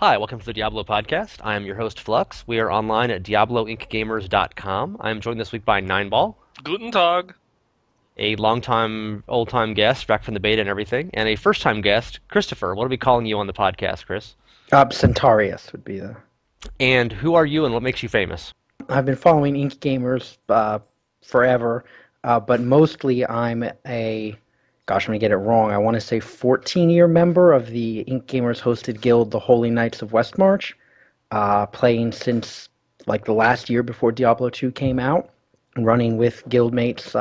Hi, welcome to the Diablo podcast. I am your host, Flux. We are online at diabloincgamers.com. I am joined this week by Neinball, Guten Tag. a longtime, old-time guest back from the beta and everything, and a first-time guest, Christopher. What are we calling you on the podcast, Chris? Sentarius would be the. And who are you and what makes you famous? I've been following Ink Gamers forever, but mostly I'm I'm gonna get it wrong. I want to say 14-year member of the Ink Gamers hosted guild, the Holy Knights of Westmarch, playing since like the last year before Diablo II came out, running with guildmates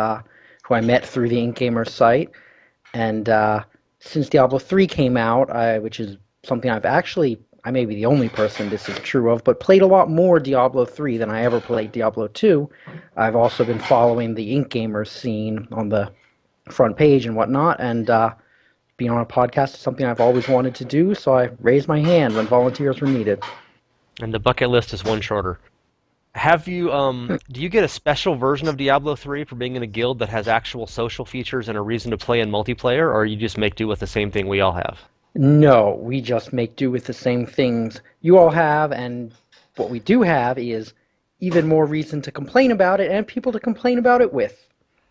who I met through the Ink Gamers site, and since Diablo III came out, which is something I may be the only person this is true of, but played a lot more Diablo 3 than I ever played Diablo 2. I've also been following the Ink Gamers scene on the front page and whatnot, and being on a podcast is something I've always wanted to do, so I raised my hand when volunteers were needed. And the bucket list is one shorter. Have you, do you get a special version of Diablo 3 for being in a guild that has actual social features and a reason to play in multiplayer, or you just make do with the same thing we all have? No, we just make do with the same things you all have, and what we do have is even more reason to complain about it and people to complain about it with.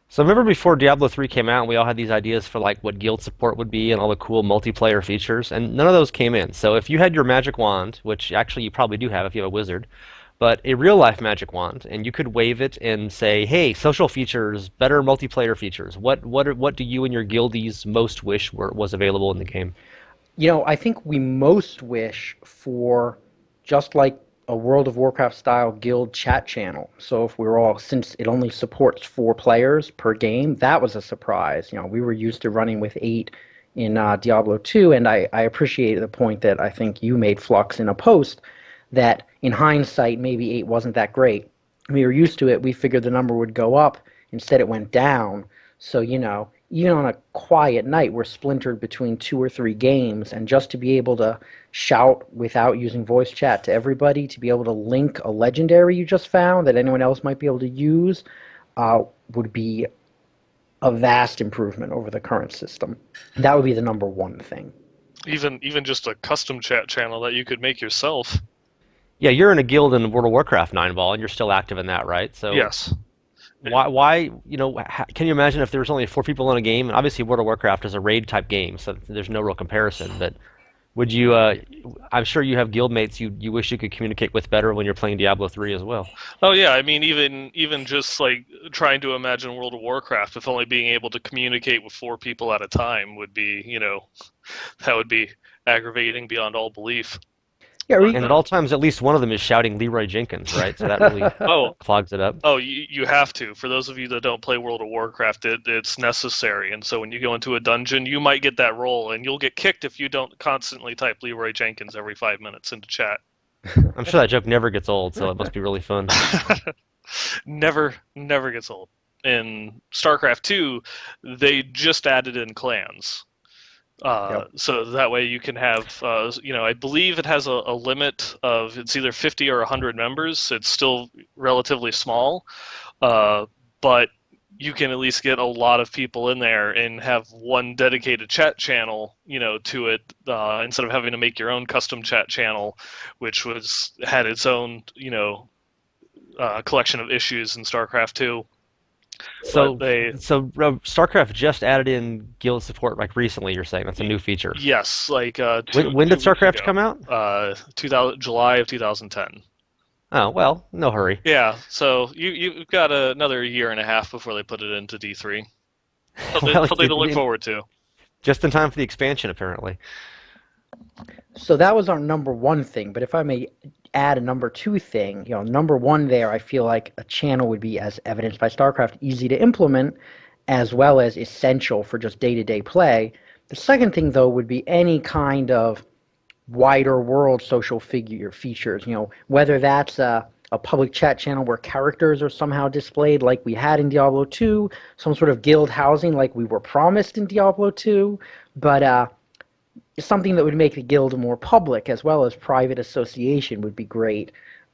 So remember before Diablo 3 came out, we all had these ideas for like what guild support would be and all the cool multiplayer features, and none of those came in. So if you had your magic wand, which actually you probably do have if you have a wizard, but a real life magic wand, and you could wave it and say, "Hey, social features, better multiplayer features. What do you and your guildies most wish was available in the game?" I think we most wish for just like a World of Warcraft style guild chat channel. So if we're all, since it only supports 4 players per game, that was a surprise. We were used to running with 8 in Diablo 2, and I appreciate the point that I think you made, Flux, in a post, that in hindsight, maybe 8 wasn't that great. We were used to it. We figured the number would go up. Instead, it went down. So, even on a quiet night, we're splintered between 2 or 3 games, and just to be able to shout without using voice chat to everybody, to be able to link a legendary you just found that anyone else might be able to use, would be a vast improvement over the current system. That would be the number one thing. Even just a custom chat channel that you could make yourself. Yeah, you're in a guild in World of Warcraft, Nineball, and you're still active in that, right? So Yes. why, can you imagine if there was only 4 people in a game? And obviously, World of Warcraft is a raid type game, so there's no real comparison. But would you? I'm sure you have guildmates you wish you could communicate with better when you're playing Diablo 3 as well. Oh yeah, I mean even just like trying to imagine World of Warcraft, if only being able to communicate with 4 people at a time would be, that would be aggravating beyond all belief. Yeah, And at all times, at least one of them is shouting Leroy Jenkins, right? So that really Oh, clogs it up. oh, you have to. For those of you that don't play World of Warcraft, it's necessary. And so when you go into a dungeon, you might get that role, and you'll get kicked if you don't constantly type Leroy Jenkins every 5 minutes into chat. I'm sure that joke never gets old, so it must be really fun. Never gets old. In StarCraft 2, they just added in clans. Yep. So that way you can have, I believe it has a limit of, it's either 50 or 100 members. It's still relatively small, but you can at least get a lot of people in there and have one dedicated chat channel, to it, instead of having to make your own custom chat channel, which had its own, collection of issues in StarCraft 2. So, StarCraft just added in guild support like recently. You're saying that's a new feature. Yes, like When did 2 weeks StarCraft ago, come out? July of 2010. Oh well, no hurry. Yeah, so you've got another year and a half before they put it into D3. Well, Something to look forward to. just in time for the expansion, apparently. So that was our number one thing, but if I may add a number two thing, number one there, I feel like a channel would be, as evidenced by StarCraft, easy to implement as well as essential for just day-to-day play. The second thing, though, would be any kind of wider world social figure features, whether that's a public chat channel where characters are somehow displayed like we had in Diablo 2, some sort of guild housing like we were promised in Diablo 2, but something that would make the guild more public as well as private association would be great.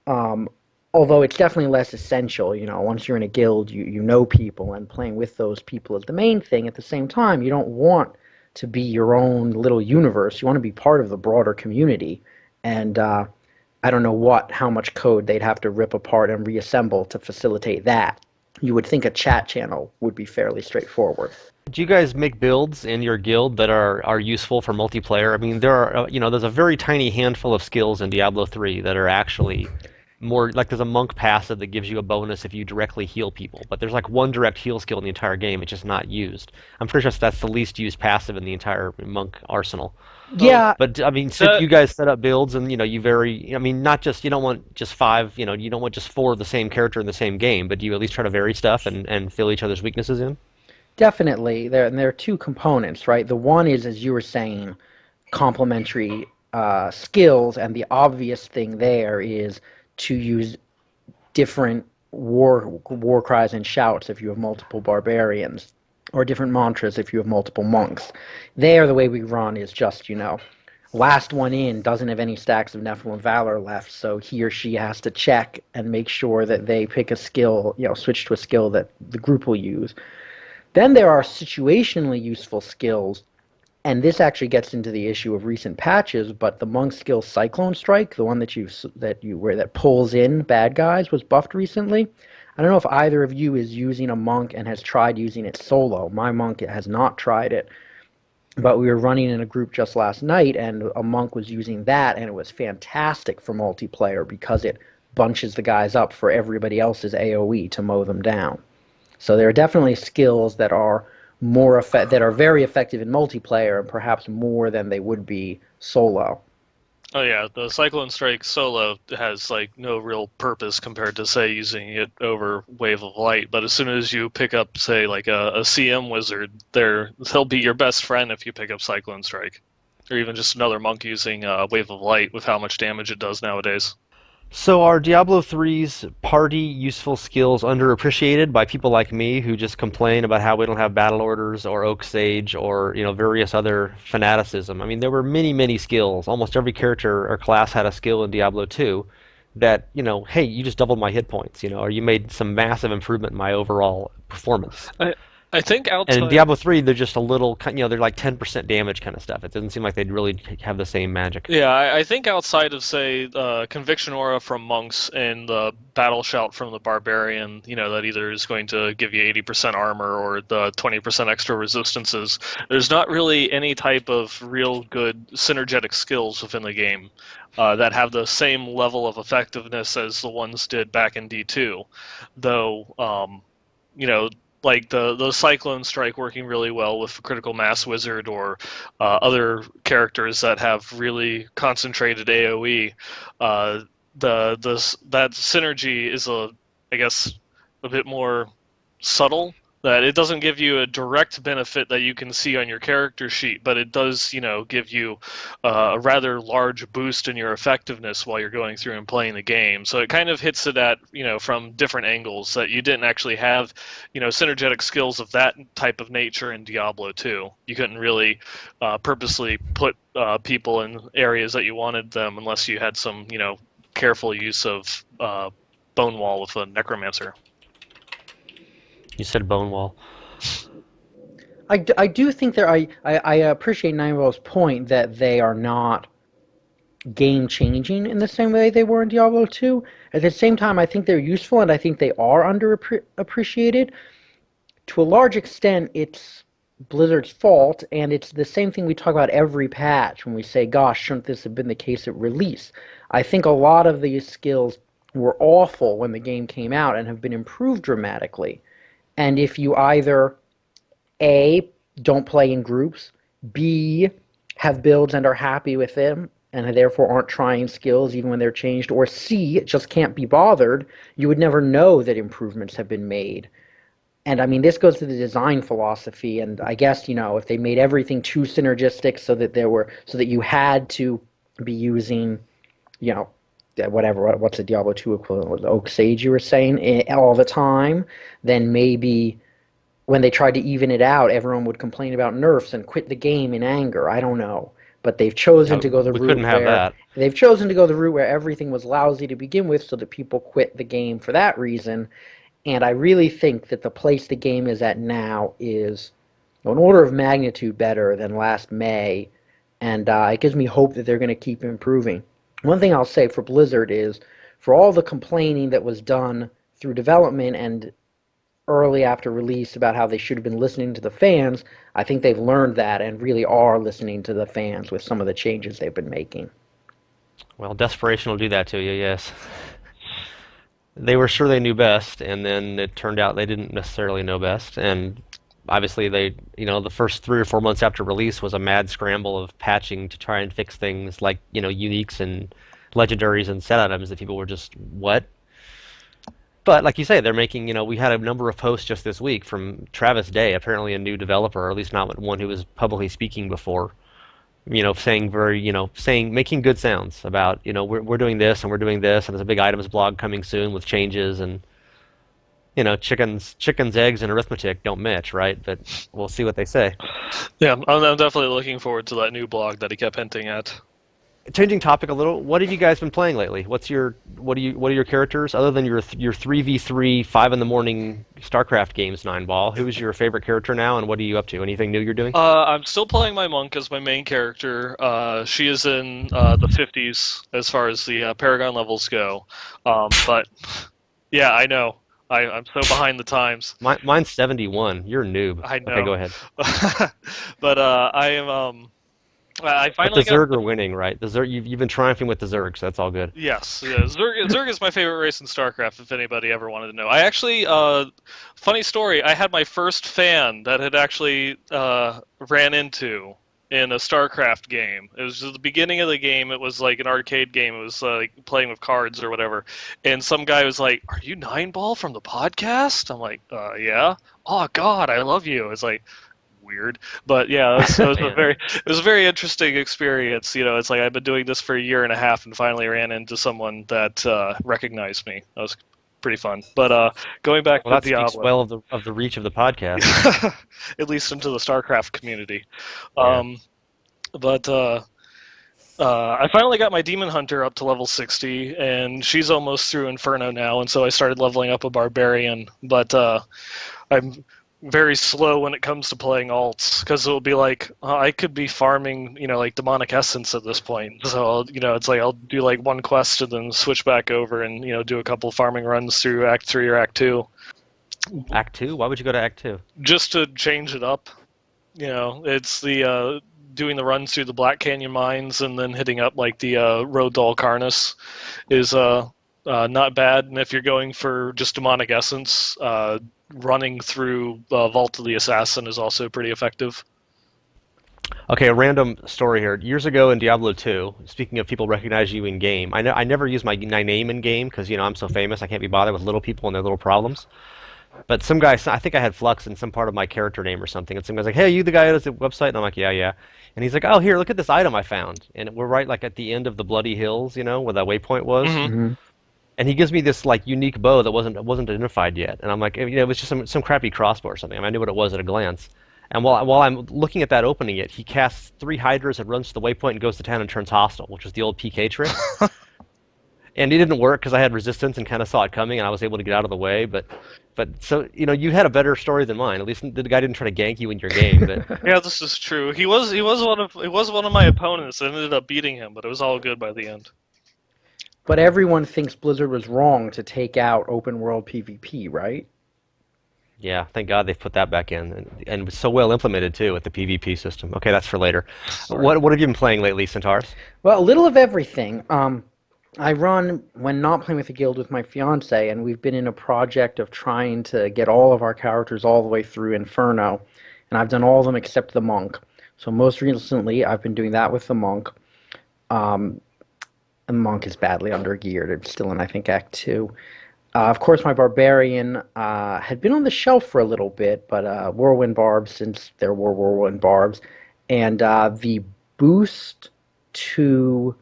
Um, Although it's definitely less essential. Once you're in a guild, you know people, and playing with those people is the main thing. At the same time, you don't want to be your own little universe. You want to be part of the broader community. and I don't know how much code they'd have to rip apart and reassemble to facilitate that. You would think a chat channel would be fairly straightforward. Do you guys make builds in your guild that are useful for multiplayer? I mean, there are there's a very tiny handful of skills in Diablo 3 that are actually more like there's a monk passive that gives you a bonus if you directly heal people, but there's like one direct heal skill in the entire game. It's just not used. I'm pretty sure that's the least used passive in the entire monk arsenal. Oh, Yeah, But I mean, so that you guys set up builds, and you vary. I mean, not just you don't want just five. You don't want just four of the same character in the same game, but do you at least try to vary stuff and fill each other's weaknesses in? definitely. There are two components, right? The one is, as you were saying, complementary skills, and the obvious thing there is to use different war cries and shouts if you have multiple barbarians, or different mantras if you have multiple monks. There, the way we run is just, last one in doesn't have any stacks of Nephilim Valor left, so he or she has to check and make sure that they pick a skill, switch to a skill that the group will use. Then there are situationally useful skills, and this actually gets into the issue of recent patches, but the monk skill Cyclone Strike, the one that pulls in bad guys, was buffed recently. I don't know if either of you is using a monk and has tried using it solo. My monk has not tried it, but we were running in a group just last night, and a monk was using that, and it was fantastic for multiplayer because it bunches the guys up for everybody else's AoE to mow them down. So there are definitely skills that are that are very effective in multiplayer, and perhaps more than they would be solo. Oh yeah, the Cyclone Strike solo has like no real purpose compared to say using it over Wave of Light. But as soon as you pick up, say, like a CM wizard, they'll be your best friend if you pick up Cyclone Strike, or even just another monk using Wave of Light with how much damage it does nowadays. So are Diablo 3's party useful skills underappreciated by people like me who just complain about how we don't have battle orders or oak sage or various other fanaticism? I mean, there were many, many skills. Almost every character or class had a skill in Diablo 2 that, hey, you just doubled my hit points, or you made some massive improvement in my overall performance. I I think And in outside Diablo 3, they're just a little, they're like 10% damage kind of stuff. It doesn't seem like they'd really have the same magic. Yeah, I think outside of, say, Conviction Aura from Monks and the Battle Shout from the Barbarian, that either is going to give you 80% armor or the 20% extra resistances, there's not really any type of real good synergetic skills within the game that have the same level of effectiveness as the ones did back in D2. Though, you know, like the Cyclone Strike working really well with Critical Mass Wizard or other characters that have really concentrated AOE. That synergy is I guess a bit more subtle. That it doesn't give you a direct benefit that you can see on your character sheet, but it does, give you a rather large boost in your effectiveness while you're going through and playing the game. So it kind of hits it at, from different angles that you didn't actually have, synergetic skills of that type of nature in Diablo 2. You couldn't really purposely put people in areas that you wanted them unless you had some, careful use of Bone Wall with a Necromancer. You said bone wall. I do think I appreciate Neinball's point that they are not game changing in the same way they were in Diablo 2. At the same time, I think they're useful, and I think they are underappreciated. To a large extent, it's Blizzard's fault, and it's the same thing we talk about every patch when we say, gosh, shouldn't this have been the case at release? I think a lot of these skills were awful when the game came out and have been improved dramatically. And if you either A, don't play in groups, B, have builds and are happy with them, and therefore aren't trying skills even when they're changed, or C, just can't be bothered, you would never know that improvements have been made. And I mean, this goes to the design philosophy, and I guess, if they made everything too synergistic so that you had to be using, you know, what's the Diablo 2 equivalent? Was Oak Sage you were saying all the time? Then maybe when they tried to even it out, everyone would complain about nerfs and quit the game in anger. I don't know, but Yeah, we couldn't have that. they've chosen to go the route where everything was lousy to begin with, so that people quit the game for that reason. And I really think that the place the game is at now is an order of magnitude better than last May, and it gives me hope that they're going to keep improving. One thing I'll say for Blizzard is, for all the complaining that was done through development and early after release about how they should have been listening to the fans, I think they've learned that and really are listening to the fans with some of the changes they've been making. Well, desperation will do that to you, yes. They were sure they knew best, and then it turned out they didn't necessarily know best. And obviously, the first 3 or 4 months after release was a mad scramble of patching to try and fix things like, uniques and legendaries and set items that people were just, what? But like you say, they're making, we had a number of posts just this week from Travis Day, apparently a new developer, or at least not one who was publicly speaking before, saying making good sounds about, we're doing this and we're doing this, and there's a big items blog coming soon with changes, and chickens, eggs, and arithmetic don't match, right? But we'll see what they say. Yeah, I'm definitely looking forward to that new blog that he kept hinting at. Changing topic a little, what have you guys been playing lately? What are your characters other than your 3v3 5 in the morning StarCraft games, Neinball? Who's your favorite character now, and what are you up to? Anything new you're doing? I'm still playing my monk as my main character. She is in the 50s as far as the Paragon levels go. But yeah, I know. I'm so behind the times. Mine's 71. You're a noob. I Okay, go know. ahead. But I am. I But the finally got. Zerg are winning, right? The Zerg, you've been triumphing with the Zerg, so that's all good. Yes, yeah, Zerg is my favorite race in StarCraft. If anybody ever wanted to know, I actually, funny story. I had my first fan that had actually ran into in a StarCraft game. It was at the beginning of the game. It was like an arcade game. It was like playing with cards or whatever. And some guy was like, "Are you Nineball from the podcast?" I'm like, "Yeah." Oh God, I love you. It's like, weird, but yeah, Man. it was a very interesting experience. It's like I've been doing this for a year and a half, and finally ran into someone that recognized me. That was pretty fun. But going back Well, to that speaks Diablo, well of the reach of the podcast. at least into the StarCraft community. Yeah. Um, but I finally got my Demon Hunter up to level 60, and she's almost through Inferno now, and so I started leveling up a Barbarian. But I'm very slow when it comes to playing alts because it'll be like I could be farming, like demonic essence at this point. So it's like I'll do like one quest and then switch back over and do a couple farming runs through Act 3 or Act 2 Act 2? Why would you go to Act 2? just to change it up. It's the doing the runs through the Black Canyon mines and then hitting up like the Road to Alcarnus is not bad. And if you're going for just demonic essence, running through Vault of the Assassin is also pretty effective. Okay, a random story here. Years ago in Diablo 2, speaking of people recognizing you in game, I never use my name in game because I'm so famous I can't be bothered with little people and their little problems. But some guy, I think I had Flux in some part of my character name or something, and some guy's like, "Hey, you the guy who does the website?" And I'm like, "Yeah, yeah." And he's like, "Oh, here, look at this item I found." And we're right like at the end of the Bloody Hills, where that waypoint was. Mm-hmm. Hmm. And he gives me this like unique bow that wasn't identified yet. And I'm like, it was just some crappy crossbow or something. I mean, I knew what it was at a glance. And while I'm looking at that, opening it, he casts 3 hydras and runs to the waypoint and goes to town and turns hostile, which was the old PK trick. And it didn't work because I had resistance and kind of saw it coming, and I was able to get out of the way. But so you had a better story than mine. At least the guy didn't try to gank you in your game. But Yeah, this is true. He was one of my opponents. I ended up beating him, but it was all good by the end. But everyone thinks Blizzard was wrong to take out open world PvP, right? yeah, thank God they've put that back in, and it's so well implemented too with the PvP system. Okay, that's for later. Right. What have you been playing lately, Centaurs? Well, a little of everything. I run when not playing with the guild with my fiance, and we've been in a project of trying to get all of our characters all the way through Inferno, and I've done all of them except the monk. So most recently, I've been doing that with the monk. Um, the monk is badly undergeared. It's still in, I think, Act 2. Of course, my barbarian had been on the shelf for a little bit, but Whirlwind Barbs, since there were Whirlwind Barbs, and the boost to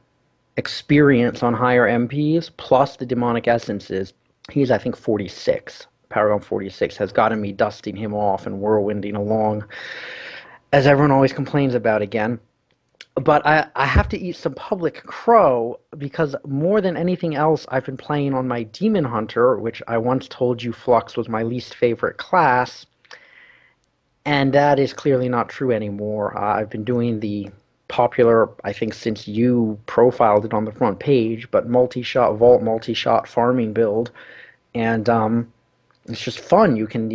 experience on higher MPs plus the demonic essences, he's I think 46. Paragon 46 has gotten me dusting him off and whirlwinding along, as everyone always complains about again. But I have to eat some public crow because more than anything else, I've been playing on my Demon Hunter, which I once told you Flux was my least favorite class, and that is clearly not true anymore. I've been doing the popular, I think, since you profiled it on the front page, but multi-shot vault, multi-shot farming build, and it's just fun. You can,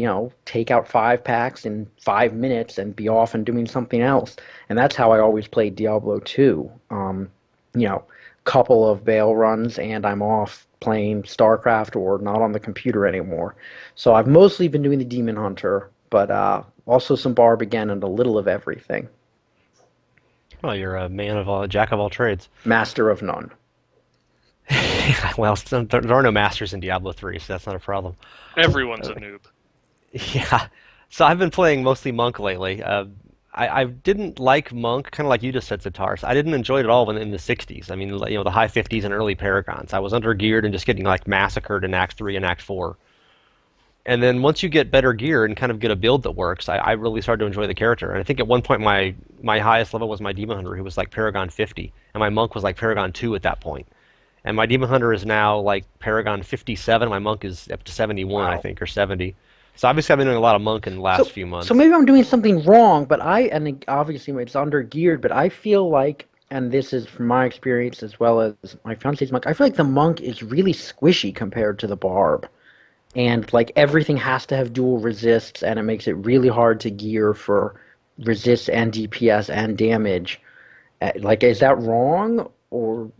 take out 5 packs in 5 minutes and be off and doing something else. And that's how I always played Diablo 2. You know, couple of bail runs and I'm off playing StarCraft or not on the computer anymore. So I've mostly been doing the Demon Hunter, but also some Barb again and a little of everything. Well, you're a man of all, jack of all trades. Master of none. Well, there are no masters in Diablo 3, so that's not a problem. Everyone's Uh, a noob. yeah. So I've been playing mostly Monk lately. I didn't like Monk, kind of like you just said, Sitaris. I didn't enjoy it at all when in the 60s. I mean, the high 50s and early Paragons. I was under geared and just getting like massacred in Act 3 and Act 4. And then once you get better gear and kind of get a build that works, I really started to enjoy the character. And I think at one point my highest level was my Demon Hunter, who was like Paragon 50, and my Monk was like Paragon 2 at that point. And my Demon Hunter is now like Paragon 57. My Monk is up to 71, I Wow. think, or 70. So obviously I've been doing a lot of Monk in the last So, few so months. maybe I'm doing something wrong, but and obviously it's under geared, but I feel like, and this is from my experience as well as my fiance's monk, I feel like the monk is really squishy compared to the barb. And like everything has to have dual resists, and it makes it really hard to gear for resist and DPS and damage. Like, is that wrong, or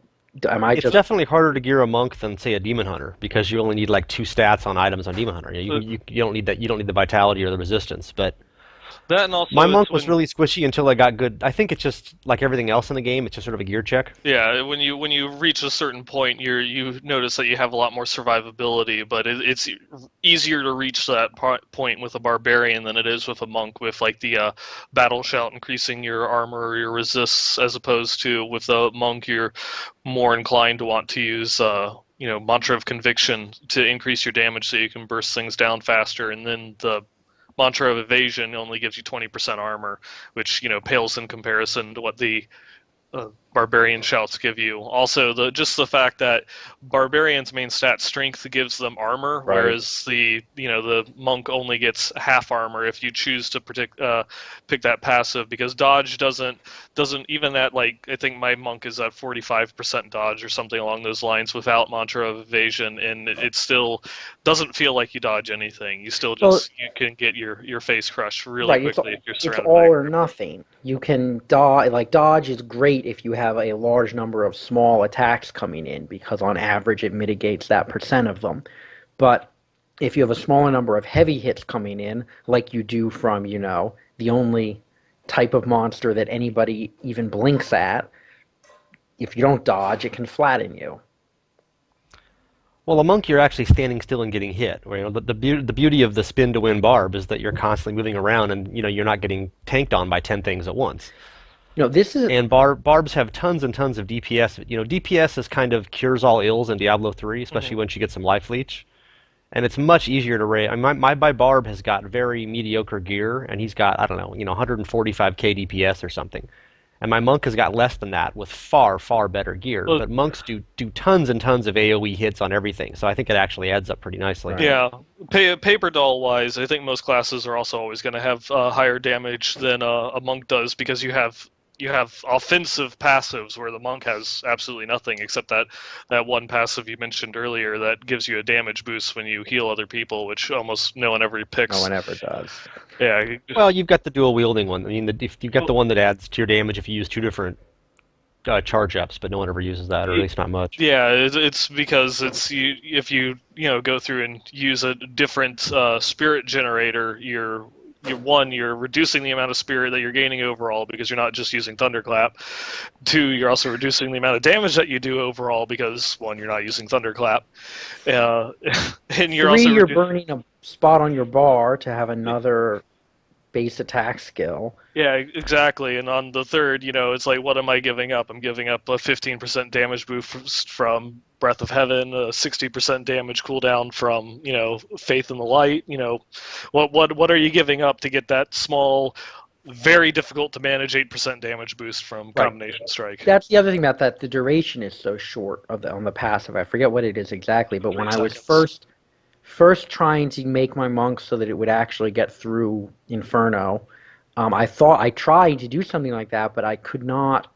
am I It's just definitely harder to gear a Monk than say a Demon Hunter because you only need like 2 stats on items on Demon Hunter. Uh, You don't need that. You don't need the vitality or the resistance. But That and my also it's Monk was when really squishy until I got good. I think it's just like everything else in the game. It's just sort of a gear check. yeah, when you reach a certain point, you notice that you have a lot more survivability, but it's easier to reach that point with a barbarian than it is with a monk. With like the battle shout increasing your armor or your resists, as opposed to with a monk, you're more inclined to want to use mantra of conviction to increase your damage so you can burst things down faster, and then the mantra of evasion only gives you 20% armor, which pales in comparison to what the barbarian shouts give you. Also, the fact that barbarian's main stat strength gives them armor, right? whereas the monk only gets half armor if you choose to pick that passive, because dodge doesn't even at, like, I think my monk is at 45% dodge or something along those lines without mantra of evasion, and it still doesn't feel like you dodge anything. You still Well, just you can get your face crushed really right, quickly if you're it's surrounded by a all or group. nothing. You can dodge, like dodge is great if you have a large number of small attacks coming in because on average it mitigates that percent of them. But if you have a smaller number of heavy hits coming in, like you do from, the only type of monster that anybody even blinks at, if you don't dodge, it can flatten you. Well, a Monk, you're actually standing still and getting hit. Where, the beauty of the spin to win Barb is that you're constantly moving around and you're not getting tanked on by 10 things at once. This is And Barbs have tons and tons of DPS. DPS is kind of cures all ills in Diablo 3, especially Mhm. once you get some life leech. And it's much easier to raid. I mean, my Barb has got very mediocre gear, and he's got, I don't know, 145k DPS or something. And my monk has got less than that with far, far better gear. Well, But monks do tons and tons of AoE hits on everything, so I think it actually adds up pretty nicely. right. yeah, paper doll wise, I think most classes are also always going to have higher damage than a monk does, because you have offensive passives where the monk has absolutely nothing except that one passive you mentioned earlier that gives you a damage boost when you heal other people, which almost no one ever No picks. one ever does. Yeah. Well, you've got the dual wielding one. I mean, if you've got Well, the one that adds to your damage if you use two different charge ups, but no one ever uses that, or at least not much. yeah, it's because it's if you go through and use a different spirit generator, you're reducing the amount of spirit that you're gaining overall because you're not just using thunderclap. Two, you're also reducing the amount of damage that you do overall because one, you're not using thunderclap, uh, and you're 3, also you're reducing. burning a spot on your bar to have another base attack skill. Yeah, exactly. And on the third, it's like, what am I giving up? I'm giving up a 15% damage boost from Breath of Heaven, a 60% damage cooldown from, Faith in the Light. What are you giving up to get that small, very difficult to manage 8% damage boost from Right. Combination Strike? That's the other thing about that. The duration is so short on the passive. I forget what it is exactly, but when Three I was seconds. first trying to make my monk so that it would actually get through Inferno, I tried to do something like that, but I could not.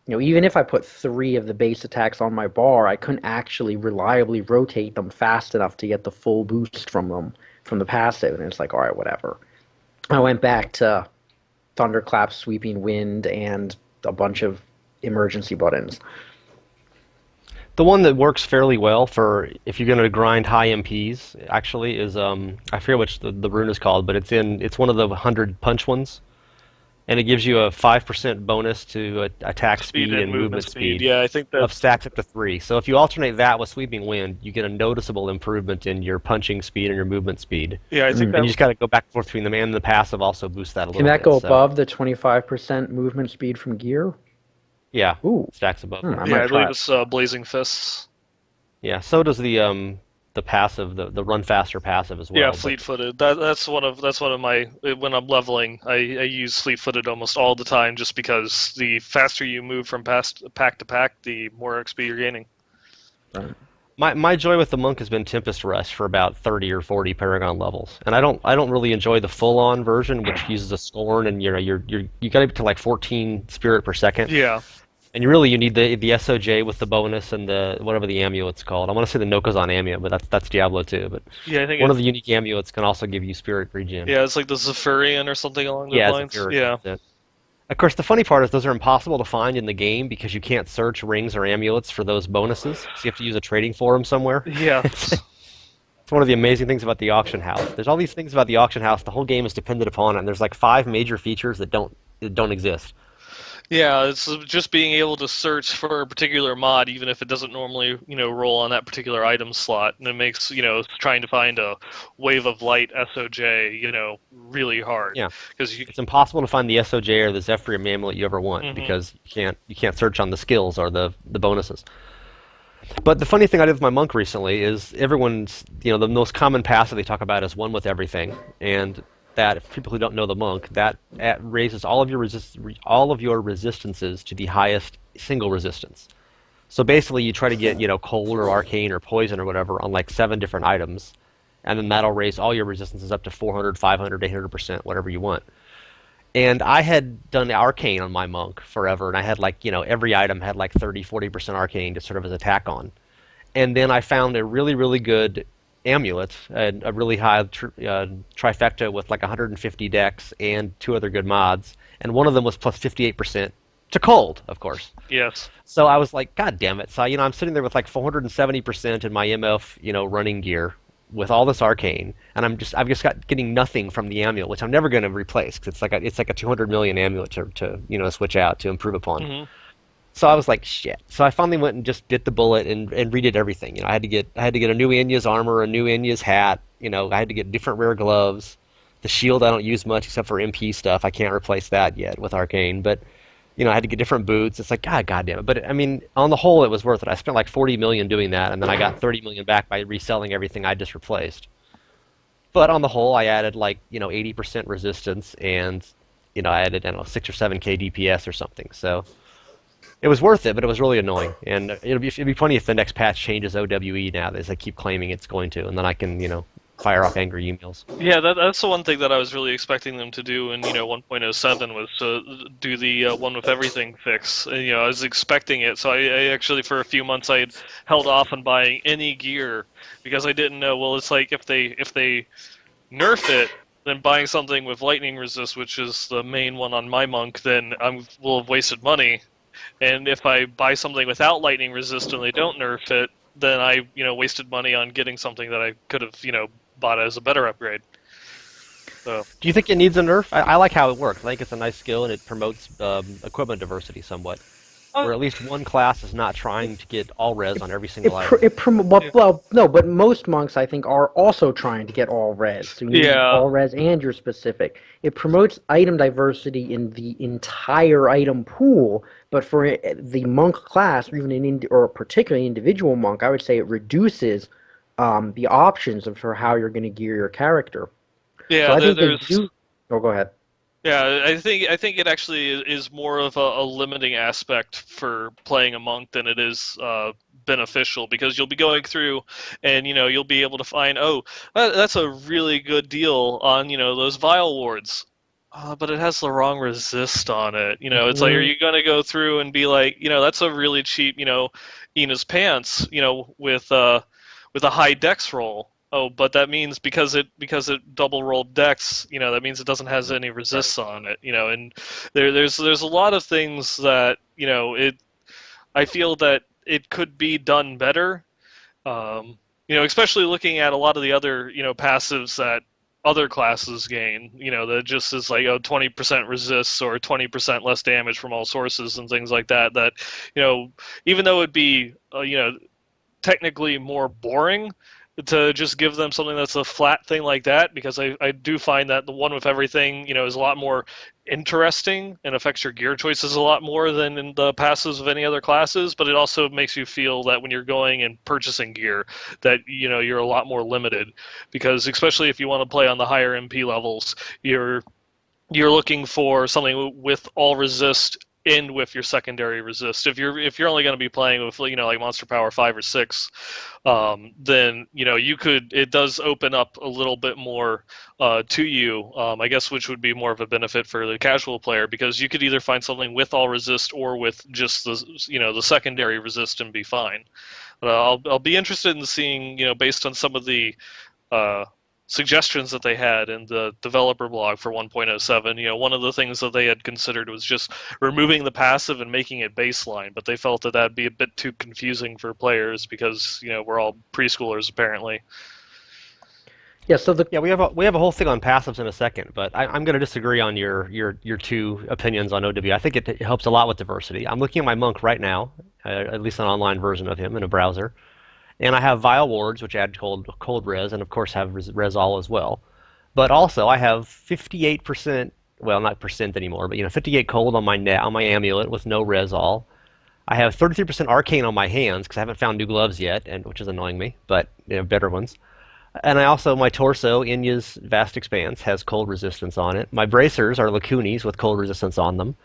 Even if I put three of the base attacks on my bar, I couldn't actually reliably rotate them fast enough to get the full boost from them from the passive. And it's like, all right, whatever. I went back to Thunderclap, Sweeping Wind, and a bunch of emergency buttons. The one that works fairly well for if you're going to grind high MPs actually is I forget which the rune is called, but it's one of the 100 punch ones, and it gives you a 5% bonus to attack Speed speed and and movement movement speed. speed Yeah, I think of that's stacks up to 3. So if you alternate that with Sweeping Wind, you get a noticeable improvement in your punching speed and your movement speed. yeah, I think And that you just got to go back and forth between them, and the passive also boosts that a Can little that bit. go So above the 25% movement speed from gear? yeah, Ooh, stacks above that. I yeah, might I try believe it. it's Blazing Fists. Yeah, so does the passive, the run faster passive as Yeah, well. But fleet-footed. That's one of my when I'm leveling, I use fleet-footed almost all the time, just because the faster you move from past pack to pack, the more XP you're gaining. Right. my joy with the monk has been Tempest Rush for about 30 or 40 Paragon levels, and I don't really enjoy the full-on version, which uses a scorn, and you got to get to like 14 spirit per second, Yeah, and you need the SOJ with the bonus and the whatever the amulet's called. I want to say the Nokozan amulet, but that's Diablo 2. But yeah, I think one of it's the unique amulets can also give you spirit regen. yeah, it's like the Zephyrian or something along those Yeah, lines. Zephyr, Yeah, that's it. Of course, the funny part is those are impossible to find in the game because you can't search rings or amulets for those bonuses. So you have to use a trading forum somewhere. yeah. It's one of the amazing things about the auction house. There's all these things about the auction house. The whole game is dependent upon it, and there's like 5 major features that don't exist. Yeah, it's just being able to search for a particular mod, even if it doesn't normally, roll on that particular item slot, and it makes, trying to find a wave of light SOJ, really hard Yeah, because you. it's impossible to find the SOJ or the Zephyr amulet you ever want Mhm. because you can't search on the skills or the bonuses. But the funny thing I did with my monk recently is everyone's, the most common passive they talk about is one with everything, and that if people who don't know the monk, that raises all of your resistances to the highest single resistance. So basically, you try to get, cold or arcane or poison or whatever on like 7 different items, and then that'll raise all your resistances up to 400, 500, 800%, whatever you want. And I had done arcane on my monk forever, and I had like, every item had like 30, 40% arcane to sort of as attack on. And then I found a really, really good amulet, a really high trifecta with like 150 decks and 2 other good mods, and one of them was plus 58% to cold, of course. Yes. So I was like, God damn it! So I'm sitting there with like 470% in my MF, running gear with all this arcane, and I've just got getting nothing from the amulet, which I'm never going to replace because it's like a 200 million amulet to switch out to improve upon. Hmm. So I was like, shit. So I finally went and just bit the bullet and redid everything. I had to get a new Inya's armor, a new Inya's hat. I had to get different rare gloves. The shield I don't use much except for MP stuff. I can't replace that yet with Arcane. But I had to get different boots. It's like, God damn it. But I mean, on the whole, it was worth it. I spent like 40 million doing that, and then I got 30 million back by reselling everything I just replaced. But on the whole, I added like 80% resistance, and I added, I don't know, 6 or 7K DPS or something. So it was worth it, but it was really annoying. And it'd be funny if the next patch changes O.W.E. now, as they keep claiming it's going to, and then I can fire off angry emails. Yeah, that's the one thing that I was really expecting them to do in 1.07 was to do the one with everything fix. And, I was expecting it, so I actually for a few months I had held off on buying any gear because I didn't know. Well, it's like if they nerf it, then buying something with lightning resist, which is the main one on my monk, then I will have wasted money. And if I buy something without lightning resist and they don't nerf it, then I wasted money on getting something that I could have bought as a better upgrade. So Do you think it needs a nerf? I like how it works. I think it's a nice skill, and it promotes equipment diversity somewhat, uh, where at least one class is not trying to get all res on every single It, pr- item. it prom- well, yeah, well, no, but most monks I think are also trying to get all res. So you need yeah, all res and your specific. It promotes item diversity in the entire item pool, but for the monk class, or even or particularly individual monk, I would say it reduces the options for how you're going to gear your character. So yeah. I think they There's do. Oh, go ahead. yeah. I think it actually is more of a limiting aspect for playing a monk than it is beneficial because you'll be going through and you'll be able to find that's a really good deal on those vial wards. But it has the wrong resist on it. It's like, are Mm, you going to go through and be like, that's a really cheap, Ina's pants, with a high dex roll. Oh, but that means because it double rolled dex, that means it doesn't has any right. resists on it. And there's a lot of things that I feel that it could be done better. Um, especially looking at a lot of the other, passives that other classes gain, that just is like, 20% resists or 20% less damage from all sources and things like that. That, even though it'd be, technically more boring to just give them something that's a flat thing like that, because I do find that the one with everything, is a lot more interesting and affects your gear choices a lot more than in the passives of any other classes. But it also makes you feel that when you're going and purchasing gear, that you're a lot more limited, because especially if you want to play on the higher MP levels, you're looking for something with all resist and with your secondary resist. If you're only going to be playing with, like Monster Power 5 or 6, then you could, it does open up a little bit more to you, I guess, which would be more of a benefit for the casual player, because you could either find something with all resist or with just the secondary resist and be fine. But I'll be interested in seeing, based on some of the uh, suggestions that they had in the developer blog for 1.07. One of the things that they had considered was just removing the passive and making it baseline, but they felt that that'd be a bit too confusing for players, because we're all preschoolers apparently. Yeah, so the Yeah, we have a whole thing on passives in a second, but I'm going to disagree on your two opinions on O.W. I think it helps a lot with diversity. I'm looking at my monk right now, at least an online version of him in a browser, and I have Vile Wards, which add cold res, and of course have res all as well. But also I have 58%, well, not percent anymore, but 58 cold on my on my amulet with no res all. I have 33% arcane on my hands because I haven't found new gloves yet, and which is annoying me, but better ones. And I also, my torso, Inya's Vast Expanse, has cold resistance on it. My bracers are Lacunis with cold resistance on them.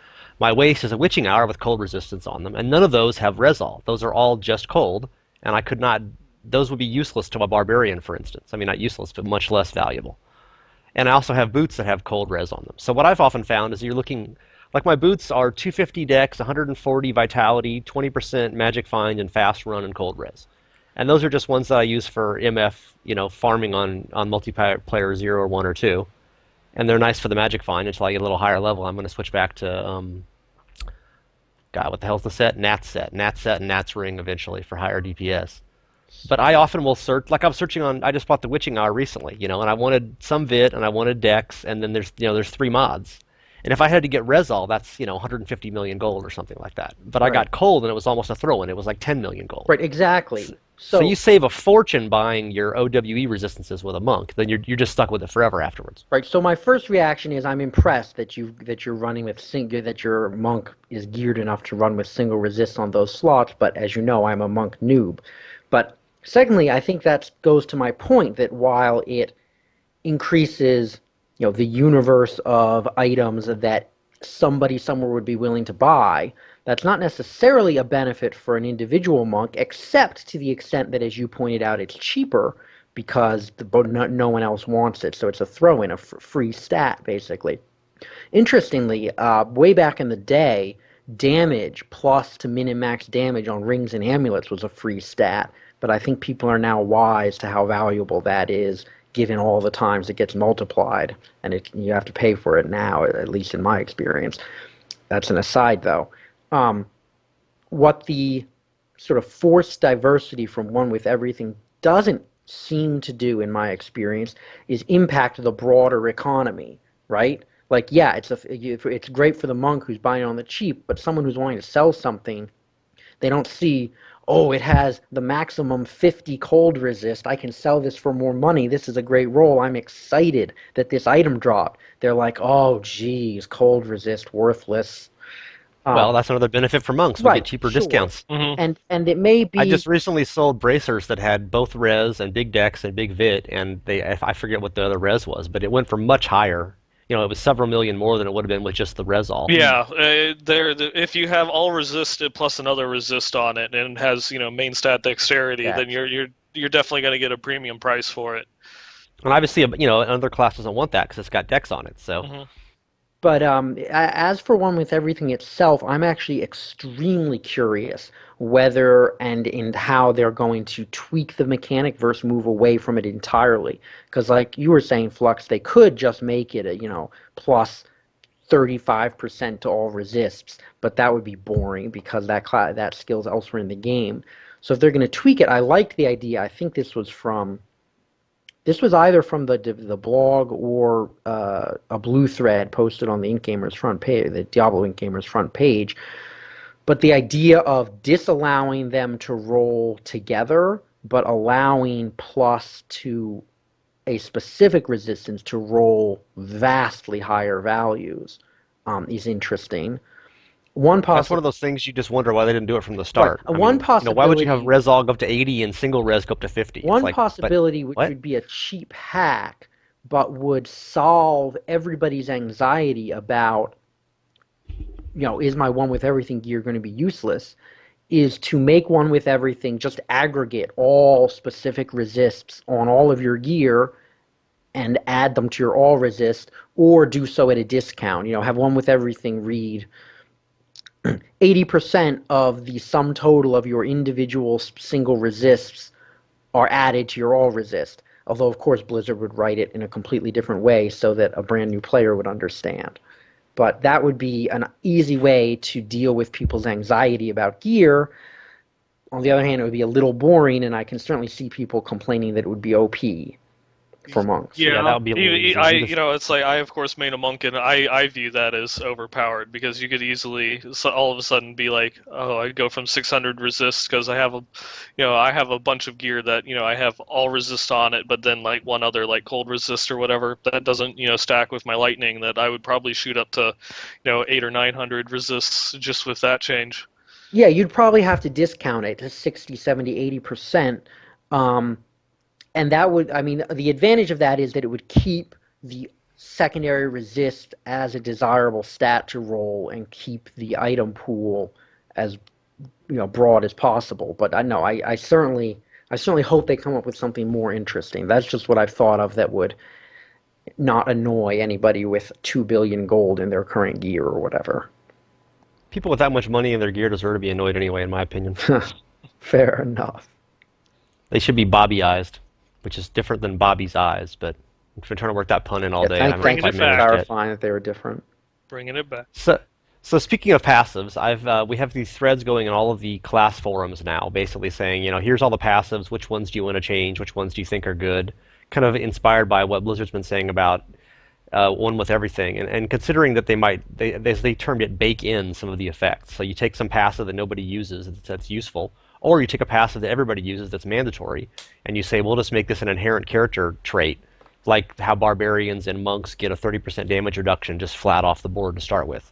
My waist is a Witching Hour with cold resistance on them. And none of those have Resol. Those are all just cold. And I could not, those would be useless to a Barbarian, for instance. I mean, not useless, but much less valuable. And I also have boots that have cold res on them. So what I've often found is you're looking, like my boots are 250 dex, 140 vitality, 20% magic find, and fast run and cold res. And those are just ones that I use for MF, farming on multiplayer 0 or 1 or 2. And they're nice for the magic find until I get a little higher level. I'm going to switch back to, God, what the hell's the set? Nat's set. Nat's set and Nat's ring eventually for higher DPS. But I often will search, like I was searching on, I just bought the Witching Hour recently, and I wanted some Vit and I wanted Dex, and then there's 3 mods. And if I had to get Resol, that's, 150 million gold or something like that. But I right, got cold and it was almost a throw in. It was like 10 million gold. right, exactly. So you So save a fortune buying your O.W.E resistances with a monk, then you're just stuck with it forever afterwards. right, so my first reaction is I'm impressed that you're running with that your monk is geared enough to run with single resist on those slots. But as you know, I'm a monk noob. But secondly, I think that goes to my point that while it increases, the universe of items that somebody somewhere would be willing to buy, that's not necessarily a benefit for an individual monk, except to the extent that, as you pointed out, it's cheaper because no one else wants it. So it's a throw-in, a free stat, basically. Interestingly, way back in the day, damage plus to min and max damage on rings and amulets was a free stat, but I think people are now wise to how valuable that is, given all the times it gets multiplied, and you have to pay for it now, at least in my experience. That's an aside, though. Um, what the sort of forced diversity from one with everything doesn't seem to do, in my experience, is impact the broader economy, right? Like, yeah, it's great for the monk who's buying on the cheap, but someone who's wanting to sell something, they don't see, oh, it has the maximum 50 cold resist. I can sell this for more money. This is a great roll. I'm excited that this item dropped. They're like, oh, geez, cold resist, worthless. Well, Um, that's another benefit for monks. We get right, cheaper sure. discounts. Hmm. And it may I be just recently sold bracers that had both res and big dex and big vit, and I forget what the other res was, but it went for much higher. It was several million more than it would have been with just the res all. mm, Yeah, if you have all resisted plus another resist on it and it has, main stat dexterity, then dex. you're definitely going to get a premium price for it. And obviously, another class doesn't want that because it's got dex on it. So Hmm. But as for One with Everything itself, I'm actually extremely curious whether and in how they're going to tweak the mechanic versus move away from it entirely. Because, like you were saying, Flux, they could just make it a plus 35% to all resists, but that would be boring because that skill's elsewhere in the game. So if they're going to tweak it, I liked the idea. I think this was either from the blog or a blue thread posted on the Ink Gamers front page, the Diablo Ink Gamers front page. But the idea of disallowing them to roll together, but allowing plus to a specific resistance to roll vastly higher values is interesting. One That's one possi of those things you just wonder why they didn't do it from the right, start. I one mean, why would you have possibility Resolve up to 80 and single res go up to 50? It's One like, but possibility, which what? would be a cheap hack, but would solve everybody's anxiety about, is my One with Everything gear going to be useless, is to make One with Everything just aggregate all specific resists on all of your gear and add them to your all resist, or do so at a discount. Have One with Everything read 80% of the sum total of your individual single resists are added to your all resist. Although, of course, Blizzard would write it in a completely different way so that a brand new player would understand. But that would be an easy way to deal with people's anxiety about gear. On the other hand, it would be a little boring, and I can certainly see people complaining that it would be OP for monks. Yeah, that Yeah, would be a little easy. You just it's like I of course made a monk, and I view that as overpowered because you could easily all of a sudden be like, oh, I go from 600 resist because I have a bunch of gear that I have all resist on it, but then like one other like cold resist or whatever that doesn't stack with my lightning that I would probably shoot up to 800 or 900 resists just with that change. Yeah, you'd probably have to discount it to 60, 70, 80%. Um, and that would, I mean, the advantage of that is that it would keep the secondary resist as a desirable stat to roll and keep the item pool as broad as possible. But I know I certainly hope they come up with something more interesting. That's just what I've thought of that would not annoy anybody with 2 billion gold in their current gear or whatever. people with that much money in their gear deserve to be annoyed anyway, in my opinion. Fair enough. They should be Bobby-ized, which is different than Bobby's eyes. But I've been trying to work that pun in all Yeah, day, and I haven't Bringing thank you quite it for back. managed it. clarifying that they were different. Bringing it back. So, so speaking of passives, we have these threads going in all of the class forums now, basically saying, here's all the passives. Which ones do you want to change? Which ones do you think are good? Kind of inspired by what Blizzard's been saying about One with Everything, and considering that they termed it bake in some of the effects. So you take some passive that nobody uses that's useful, or you take a passive that everybody uses that's mandatory, and you say, we'll just make this an inherent character trait, like how barbarians and monks get a 30% damage reduction just flat off the board to start with.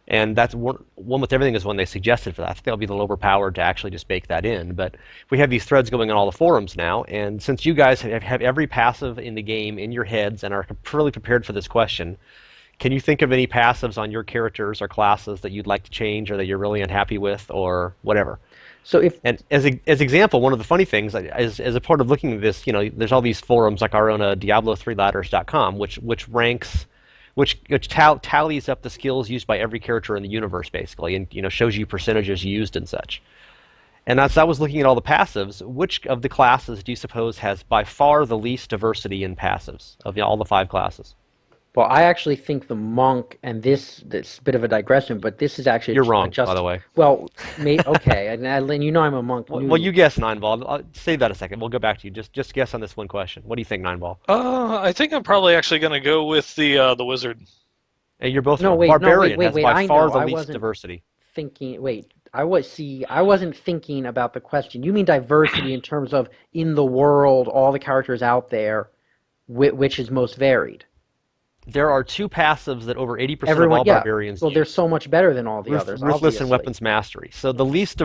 And that's one with Everything is one they suggested for that. I think they'll be the lower powered to actually just bake that in. But we have these threads going on all the forums now, and since you guys have every passive in the game in your heads and are really prepared for this question, can you think of any passives on your characters or classes that you'd like to change or that you're really unhappy with or whatever? So if And as example, one of the funny things as a part of looking at this, there's all these forums like our own Diablo3ladders.com, which ranks which tallies up the skills used by every character in the universe, basically, and shows you percentages used and such. And as I was looking at all the passives, which of the classes do you suppose has by far the least diversity in passives of all the 5 classes? Well, I actually think the monk, and this bit of a digression, but this is actually You're a wrong, by just the way. well, okay, and I'm a monk Well, noob. you guess, Neinball. I'll save that a second. We'll go back to you. Just guess on this one question. What do you think, Neinball? I think I'm probably actually going to go with the wizard. Hey, you're both No, wrong. wait, no, wait, Barbarian wait, has wait. by I far know. the I least wasn't diversity. thinking. Wait, I wasn't thinking about the question. You mean diversity in terms of in the world, all the characters out there, which is most varied? There are 2 passives that over 80% of Everyone, all yeah. barbarians Well, they're use. so much better than all the others, Ruthless and obviously. Weapons Mastery. So the least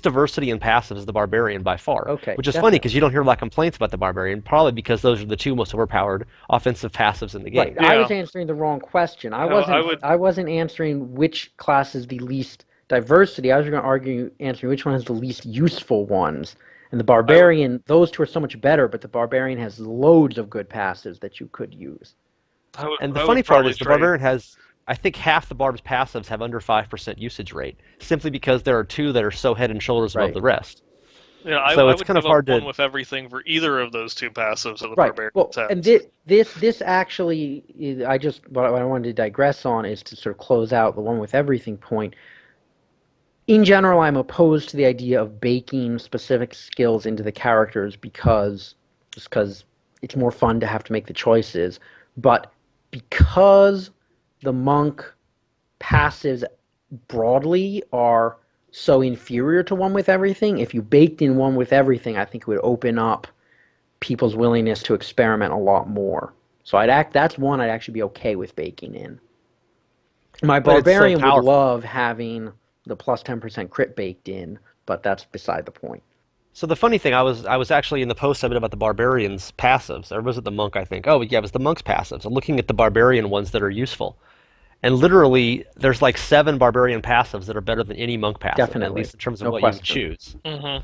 diversity in passives is the Barbarian by far, Okay, which is funny because definitely. you don't hear a lot of complaints about the Barbarian, probably because those are the 2 most overpowered offensive passives in the Right. game. I was Yeah, answering the wrong question. I would. I wasn't answering which class is the least diversity. I was going to argue answering which one has the least useful ones. And the I barbarian, those two are so much better, but the barbarian has loads of good passives that you could use. And the I funny would part probably is the trade. Barbarian has, I think half the Barb's passives have under 5% usage rate, simply because there are two that are so head and shoulders above Right. the rest. Yeah, So I it's would kind of give up hard one to. with everything for either of those two passives that the Right. barbarians Well, have. and this actually, what I wanted to digress on is to sort of close out the one with everything point. In general, I'm opposed to the idea of baking specific skills into the characters because it's more fun to have to make the choices. But because the monk passives broadly are so inferior to one with everything, if you baked in one with everything, I think it would open up people's willingness to experiment a lot more. So that's one I'd actually be okay with baking in. My But it's so barbarian would powerful. love having the plus 10% crit baked in, but that's beside the point. So the funny thing, I was actually in the post I did about the Barbarians passives, or was it the Monk? I think. Oh yeah, it was the Monk's passives. I'm looking at the Barbarian ones that are useful, and literally there's like 7 Barbarian passives that are better than any Monk passive, at Definitely. least in terms of No what you would question. choose. Hmm.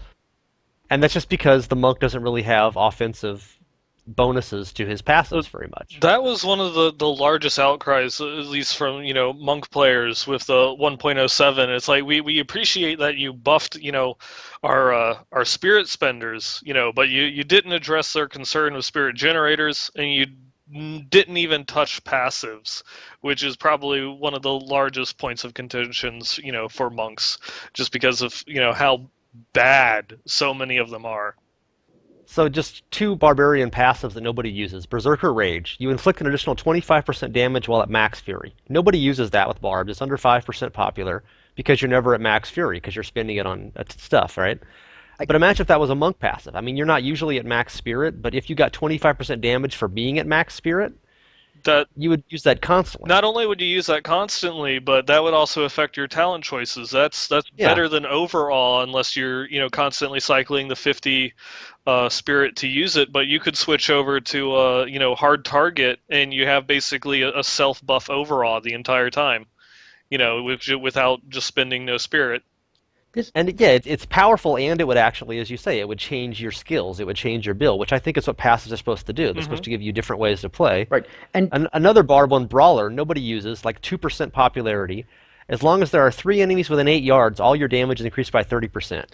And that's just because the Monk doesn't really have offensive bonuses to his passives very much. That was one of the largest outcries, at least from monk players with the 1.07. It's like we appreciate that you buffed our spirit spenders, but you didn't address their concern with spirit generators, and you didn't even touch passives, which is probably one of the largest points of contentions for monks, just because of how bad so many of them are. So just 2 Barbarian passives that nobody uses. Berserker Rage. You inflict an additional 25% damage while at max Fury. Nobody uses that with Barbs. It's under 5% popular because you're never at max Fury because you're spending it on stuff, right? I, But imagine if that was a Monk passive. I mean, you're not usually at max Spirit, but if you got 25% damage for being at max Spirit, That you would use that constantly. not only would you use that constantly, but that would also affect your talent choices. That's Yeah. better than overall, unless you're constantly cycling the 50 spirit to use it. But you could switch over to hard target, and you have basically a self buff overall the entire time. Without just spending no spirit. this And yeah, it's powerful, and it would actually, as you say, it would change your skills. It would change your build, which I think is what passives are supposed to do. They're supposed Hmm. to give you different ways to play. right. And Another Barb one, Brawler, nobody uses, like 2% popularity. As long as there are 3 enemies within 8 yards, all your damage is increased by 30%.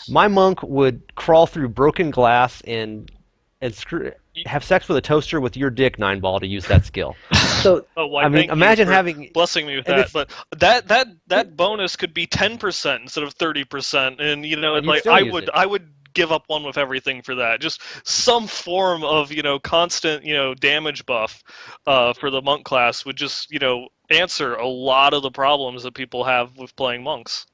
My monk would crawl through broken glass and have sex with a toaster with your dick, Neinball, to use that skill. so Oh, why? I mean, Thank you imagine for having, blessing me with and that. it's, But that bonus could be 10% instead of 30%, and and it's you'd like still use it. I would give up one with everything for that. Just some form of constant damage buff for the monk class would just answer a lot of the problems that people have with playing monks.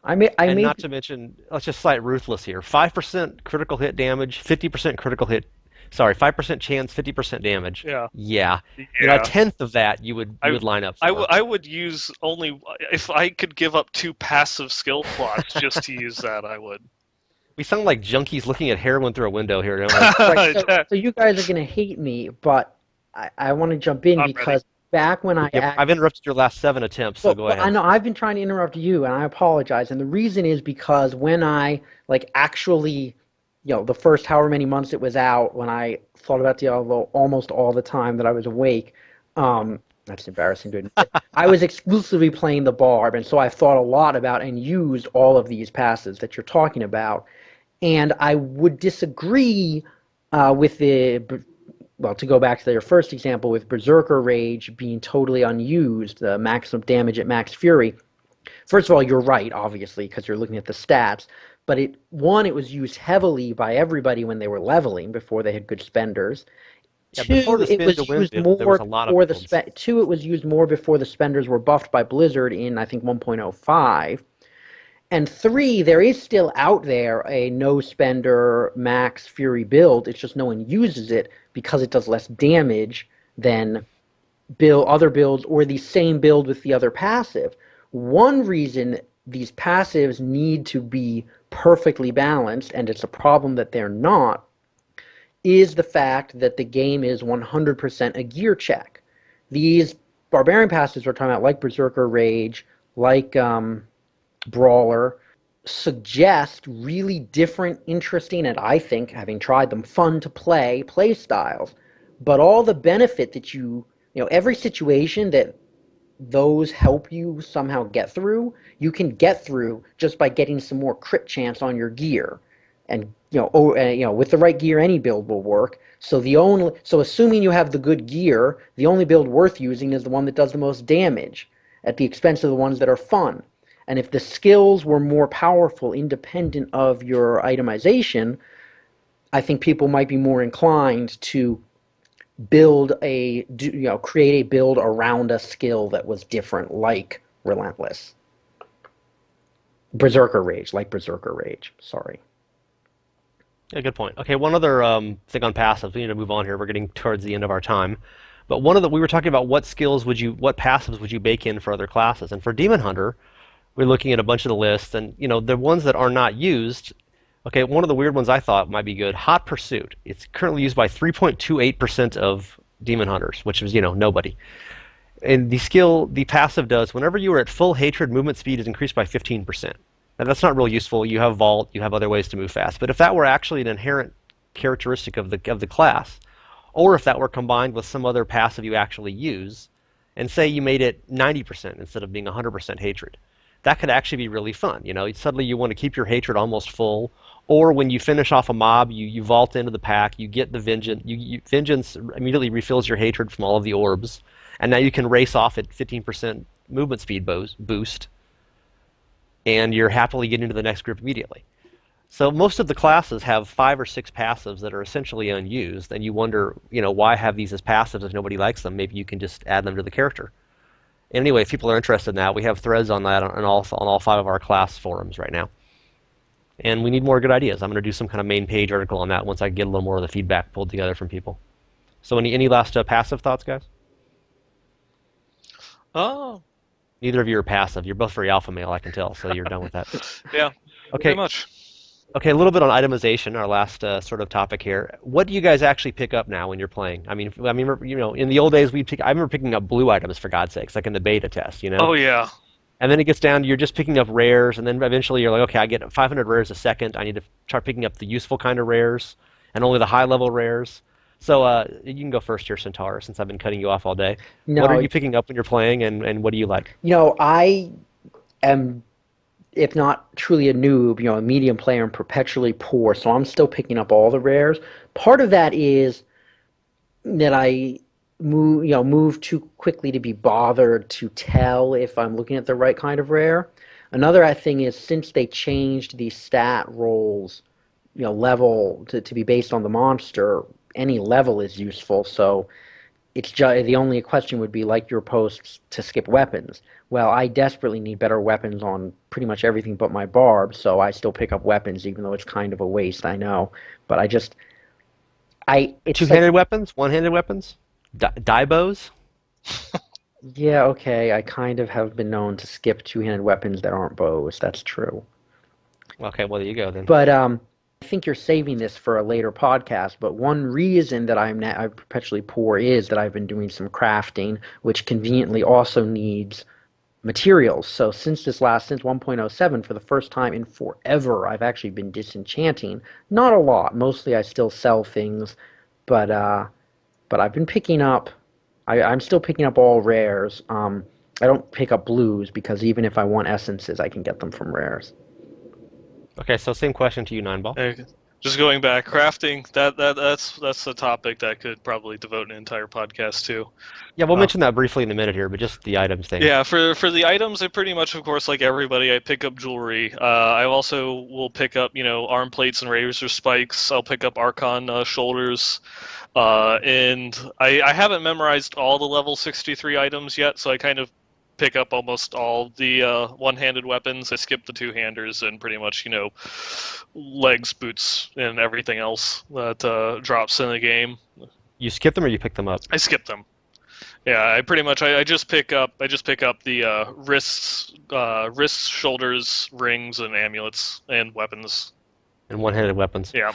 I And may not to mention, let's just cite Ruthless here. 5% critical hit damage, 50% critical hit. Sorry, 5% chance, 50% damage. Yeah, Yeah, a yeah. tenth of that you would line up for. I would use only if I could give up 2 passive skill slots just to use that. I would. We sound like junkies looking at heroin through a window here, don't we? right. So you guys are gonna hate me, but I want to jump in I'm ready. because back when I Yep, I've interrupted your last 7 attempts, so go I ahead. know I've been trying to interrupt you, and I apologize. And the reason is because when I like actually, the first however many months it was out, when I thought about Diablo almost all the time that I was awake, that's embarrassing to admit. I was exclusively playing the Barb, and so I thought a lot about and used all of these passes that you're talking about. And I would disagree with to go back to their first example with Berserker Rage being totally unused, the maximum damage at max Fury. First of all, you're right, obviously, because you're looking at the stats. But it was used heavily by everybody when they were leveling before they had good spenders. Yeah, before Two, the spin to win build, there was a lot of builds. it was used more before the spenders were buffed by Blizzard in I think 1.05. And three, there is still out there a no spender max Fury build. It's just no one uses it because it does less damage than other builds or the same build with the other passive. One reason these passives need to be perfectly balanced, and it's a problem that they're not, is the fact that the game is 100% a gear check. These barbarian passives we're talking about, like Berserker Rage, like Brawler, suggest really different, interesting, and I think, having tried them, fun to play styles. But all the benefit that you every situation that those help you somehow get through, you can get through just by getting some more crit chance on your gear. And with the right gear, any build will work. So assuming you have the good gear, the only build worth using is the one that does the most damage at the expense of the ones that are fun. And if the skills were more powerful, independent of your itemization, I think people might be more inclined to create a build around a skill that was different, like Relentless. Berserker Rage. Sorry. Yeah, good point. Okay, one other thing on passives. We need to move on here. We're getting towards the end of our time. But we were talking about what passives would you bake in for other classes? And for Demon Hunter, we're looking at a bunch of the lists, and the ones that are not used. Okay, one of the weird ones I thought might be good. Hot Pursuit. It's currently used by 3.28% of Demon Hunters, which is nobody. And the passive does whenever you are at full hatred, movement speed is increased by 15%. Now that's not real useful. You have vault, you have other ways to move fast. But if that were actually an inherent characteristic of the class, or if that were combined with some other passive you actually use, and say you made it 90% instead of being 100% hatred, that could actually be really fun. Suddenly you want to keep your hatred almost full, or when you finish off a mob, you vault into the pack, you get the vengeance. Vengeance immediately refills your hatred from all of the orbs, and now you can race off at 15% movement speed boost, and you're happily getting to the next group immediately. So most of the classes have 5 or 6 passives that are essentially unused, and you wonder, why have these as passives if nobody likes them? Maybe you can just add them to the character. Anyway, if people are interested in that, we have threads on that on all 5 of our class forums right now. And we need more good ideas. I'm going to do some kind of main page article on that once I get a little more of the feedback pulled together from people. So any last passive thoughts, guys? Oh, Neither of you are passive. You're both very alpha male, I can tell, so you're done with that. yeah, very Okay. much. Okay, a little bit on itemization, our last sort of topic here. What do you guys actually pick up now when you're playing? I mean, in the old days, I remember picking up blue items for God's sakes, like in the beta test. Oh yeah. And then it gets down to you're just picking up rares, and then eventually you're like, okay, I get 500 rares a second. I need to start picking up the useful kind of rares, and only the high-level rares. So you can go first here, Centaur, since I've been cutting you off all day. What are No, you picking up when you're playing, and what do you like? I am, if not truly a noob, a medium player and perpetually poor, so I'm still picking up all the rares. Part of that is that I move too quickly to be bothered to tell if I'm looking at the right kind of rare. Another thing is since they changed the stat rolls, level to be based on the monster, any level is useful. So it's just the only question would be like your posts to skip weapons. Well, I desperately need better weapons on pretty much everything but my barb, so I still pick up weapons even though it's kind of a waste, I know. But it's like, Two-handed weapons? One-handed weapons? Die bows? yeah, okay, I kind of have been known to skip two-handed weapons that aren't bows. That's true. Okay, well, there you go then. But I think you're saving this for a later podcast. But one reason that I'm perpetually poor is that I've been doing some crafting, which conveniently also needs materials. So since 1.07, for the first time in forever, I've actually been disenchanting. Not a lot. Mostly I still sell things, but I've been picking up. I'm still picking up all rares. I don't pick up blues because even if I want essences, I can get them from rares. Okay, so same question to you, Nineball. Just going back, crafting that's a topic that could probably devote an entire podcast to. Yeah, we'll mention that briefly in a minute here, but just the items thing. Yeah, for the items, I pretty much, of course, like everybody, I pick up jewelry. I also will pick up, arm plates and razor spikes. I'll pick up Archon shoulders. And I haven't memorized all the level 63 items yet, so I kind of pick up almost all the one-handed weapons. I skip the two-handers and pretty much, legs, boots, and everything else that drops in the game. You skip them or you pick them up? I skip them. Yeah, I just pick up the wrists, shoulders, rings, and amulets and weapons. And one-handed weapons. Yeah.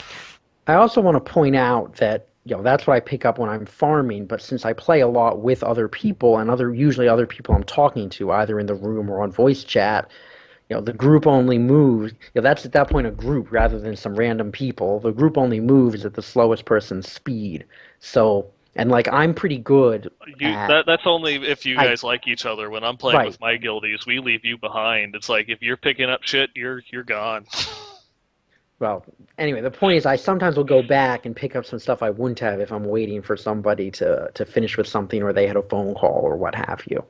I also want to point out that that's what I pick up when I'm farming, but since I play a lot with other people and usually other people I'm talking to either in the room or on voice chat, the group only moves. That's at that point a group rather than some random people. The group only moves at the slowest person's speed. So And like I'm pretty good at That's only if you I guys like each other. When I'm playing right. with my guildies, we leave you behind. It's like if you're picking up shit, you're gone. Well, anyway, the point is I sometimes will go back and pick up some stuff I wouldn't have if I'm waiting for somebody to finish with something or they had a phone call or what have you.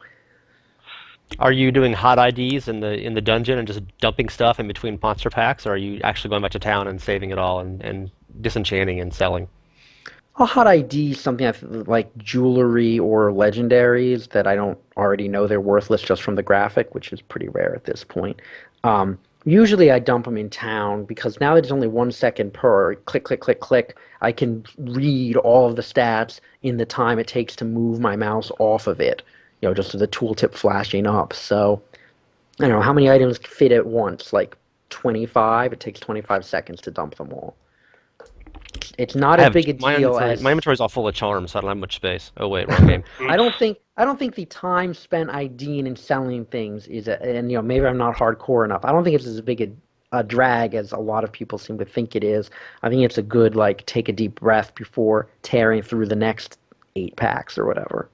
Are you doing hot IDs in the dungeon and just dumping stuff in between monster packs, or are you actually going back to town and saving it all and disenchanting and selling? A hot ID is something like jewelry or legendaries that I don't already know they're worthless just from the graphic, which is pretty rare at this point. Usually I dump them in town because now that it's only 1 second per click, click, click, click, I can read all of the stats in the time it takes to move my mouse off of it, just with the tooltip flashing up. So I don't know how many items fit at once, like 25. It takes 25 seconds to dump them all. It's not I as have big a deal my as inventory's all full of charms, so I don't have much space. Oh wait, wrong game. Oops. I don't think the time spent IDing and selling things and maybe I'm not hardcore enough. I don't think it's as big a drag as a lot of people seem to think it is. I think it's a good like take a deep breath before tearing through the next 8 packs or whatever.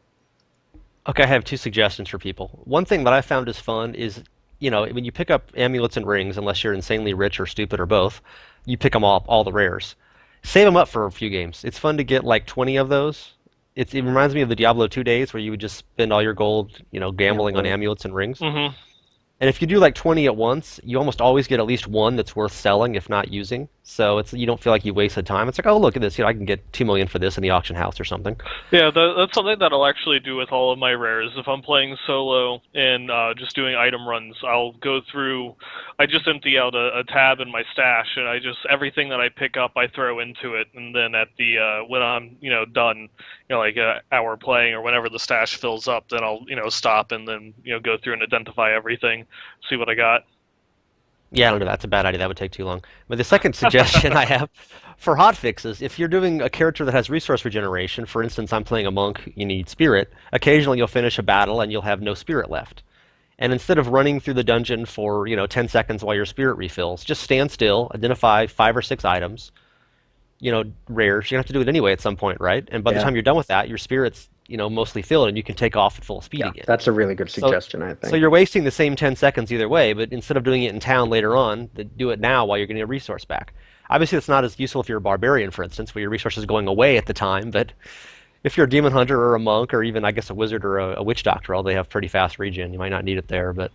Okay, I have two suggestions for people. One thing that I found is fun is, when you pick up amulets and rings, unless you're insanely rich or stupid or both, you pick them all the rares. Save them up for a few games. It's fun to get like 20 of those. It reminds me of the Diablo 2 days where you would just spend all your gold, gambling on Gambling. amulets and rings. Hmm. And if you do like 20 at once, you almost always get at least one that's worth selling, if not using. So you don't feel like you wasted time. It's like, oh, look at this. I can get 2 million for this in the auction house or something. Yeah, that's something that I'll actually do with all of my rares. If I'm playing solo and just doing item runs, I'll go through. I just empty out a tab in my stash, and I just everything that I pick up, I throw into it, and then at the when I'm done, like an hour playing or whenever the stash fills up, then I'll stop and then go through and identify everything, see what I got. Yeah, I don't know. That's a bad idea. That would take too long. But the second suggestion I have for hot fixes, if you're doing a character that has resource regeneration, for instance, I'm playing a monk, you need spirit, occasionally you'll finish a battle and you'll have no spirit left. And instead of running through the dungeon for, 10 seconds while your spirit refills, just stand still, identify 5 or 6 items, rares. You have to do it anyway at some point, right? And by the Yeah. time you're done with that, your spirit's, mostly filled and you can take off at full speed Yeah. again. That's a really good So, suggestion, I so think. you're wasting the same 10 seconds either way, but instead of doing it in town later on, do it now while you're getting a resource back. Obviously, it's not as useful if you're a barbarian, for instance, where your resources are going away at the time, but if you're a demon hunter or a monk or even, I guess, a wizard or a witch doctor, all they have pretty fast regen. You might not need it there, but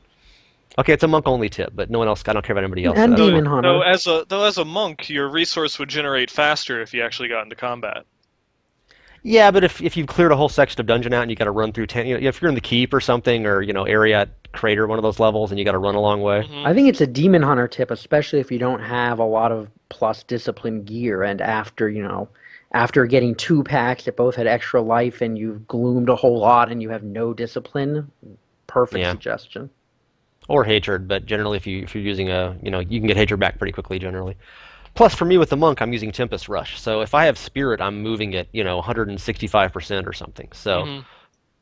okay, it's a monk only tip, but no one else, I don't care about anybody else, so And that's Though, Demon fine. though Hunter. as a monk, your resource would generate faster if you actually got into combat. Yeah, but if you've cleared a whole section of dungeon out and you got to run through 10, if you're in the keep or something, or, area at crater, one of those levels, and you got to run a long way. Hmm. I think it's a Demon Hunter tip, especially if you don't have a lot of plus discipline gear and after getting 2 packs that both had extra life and you've gloomed a whole lot and you have no discipline, perfect Yeah. suggestion. Or hatred, but generally if you're using you can get hatred back pretty quickly generally. Plus, for me with the monk, I'm using Tempest Rush. So if I have spirit, I'm moving at 165% or something. So Hmm.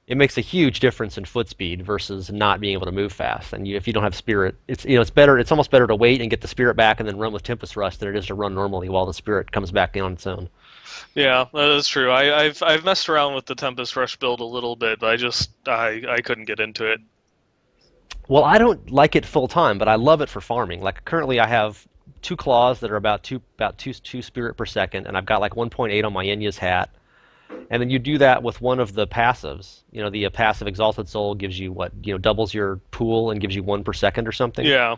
it makes a huge difference in foot speed versus not being able to move fast. And if you don't have spirit, it's better. It's almost better to wait and get the spirit back and then run with Tempest Rush than it is to run normally while the spirit comes back in on its own. Yeah, that is true. I've messed around with the Tempest Rush build a little bit, but I couldn't get into it. Well, I don't like it full time, but I love it for farming. Like currently, I have 2 claws that are about two spirit per second, and I've got like 1.8 on my Enya's hat. And then you do that with one of the passives. The passive Exalted Soul gives you what, doubles your pool and gives you 1 per second or something. Yeah.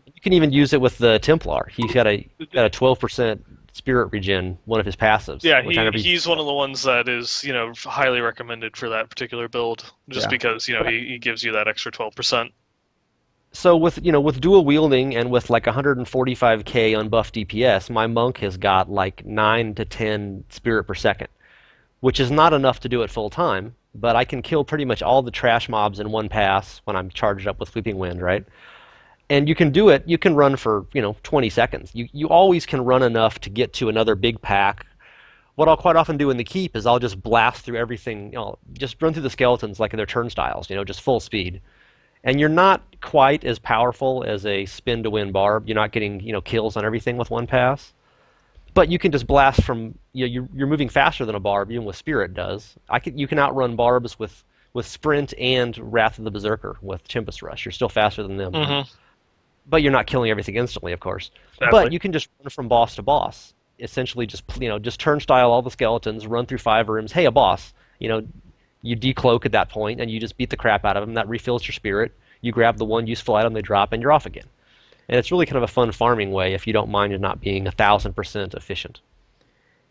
You can even use it with the Templar. He's got a 12% spirit regen, one of his passives, Yeah, which I never use. he's one of the ones that is, highly recommended for that particular build, just Yeah. because, he gives you that extra 12%. So with dual wielding and with like 145k unbuffed DPS, my monk has got like 9 to 10 spirit per second, which is not enough to do it full time, but I can kill pretty much all the trash mobs in one pass when I'm charged up with Sweeping Wind, right? And you can do it. You can run for 20 seconds. You always can run enough to get to another big pack. What I'll quite often do in the keep is I'll just blast through everything. Just run through the skeletons like in their turnstiles. Just full speed. And you're not quite as powerful as a spin to win barb. You're not getting kills on everything with one pass. But you can just blast from you're moving faster than a barb, even with spirit does. You can outrun barbs with sprint and Wrath of the Berserker with Tempest Rush. You're still faster than them, Mm-hmm. but you're not killing everything instantly, of course. But Sadly. you can just run from boss to boss. Essentially, just turnstile all the skeletons, run through 5 rooms. Hey, a boss. You know, you decloak at that point, and you just beat the crap out of them. That refills your spirit. You grab the one useful item they drop, and you're off again. And it's really kind of a fun farming way if you don't mind it not being 1,000% efficient.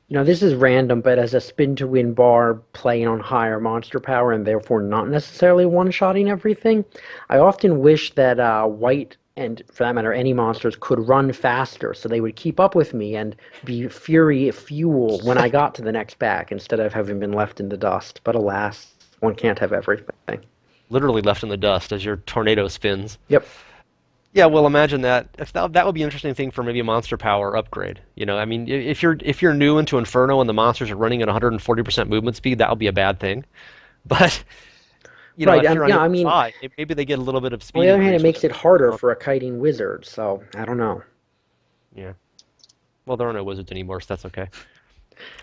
This is random, but as a spin to win bar playing on higher monster power and therefore not necessarily one-shotting everything, I often wish that white and, for that matter, any monsters could run faster so they would keep up with me and be fury fuel when I got to the next back instead of having been left in the dust. But alas, one can't have everything. Literally left in the dust as your tornado spins. Yep. Yeah, well, imagine that. If that would be an interesting thing for maybe a monster power upgrade. I mean, if you're new into Inferno and the monsters are running at 140% movement speed, that would be a bad thing. But Right. if you're on Yeah, age I mean, 5, maybe they get a little bit of on the speed other hand, it increase with makes it. it harder for a kiting wizard, so I don't know. Yeah. Well, there are no wizards anymore, so that's okay.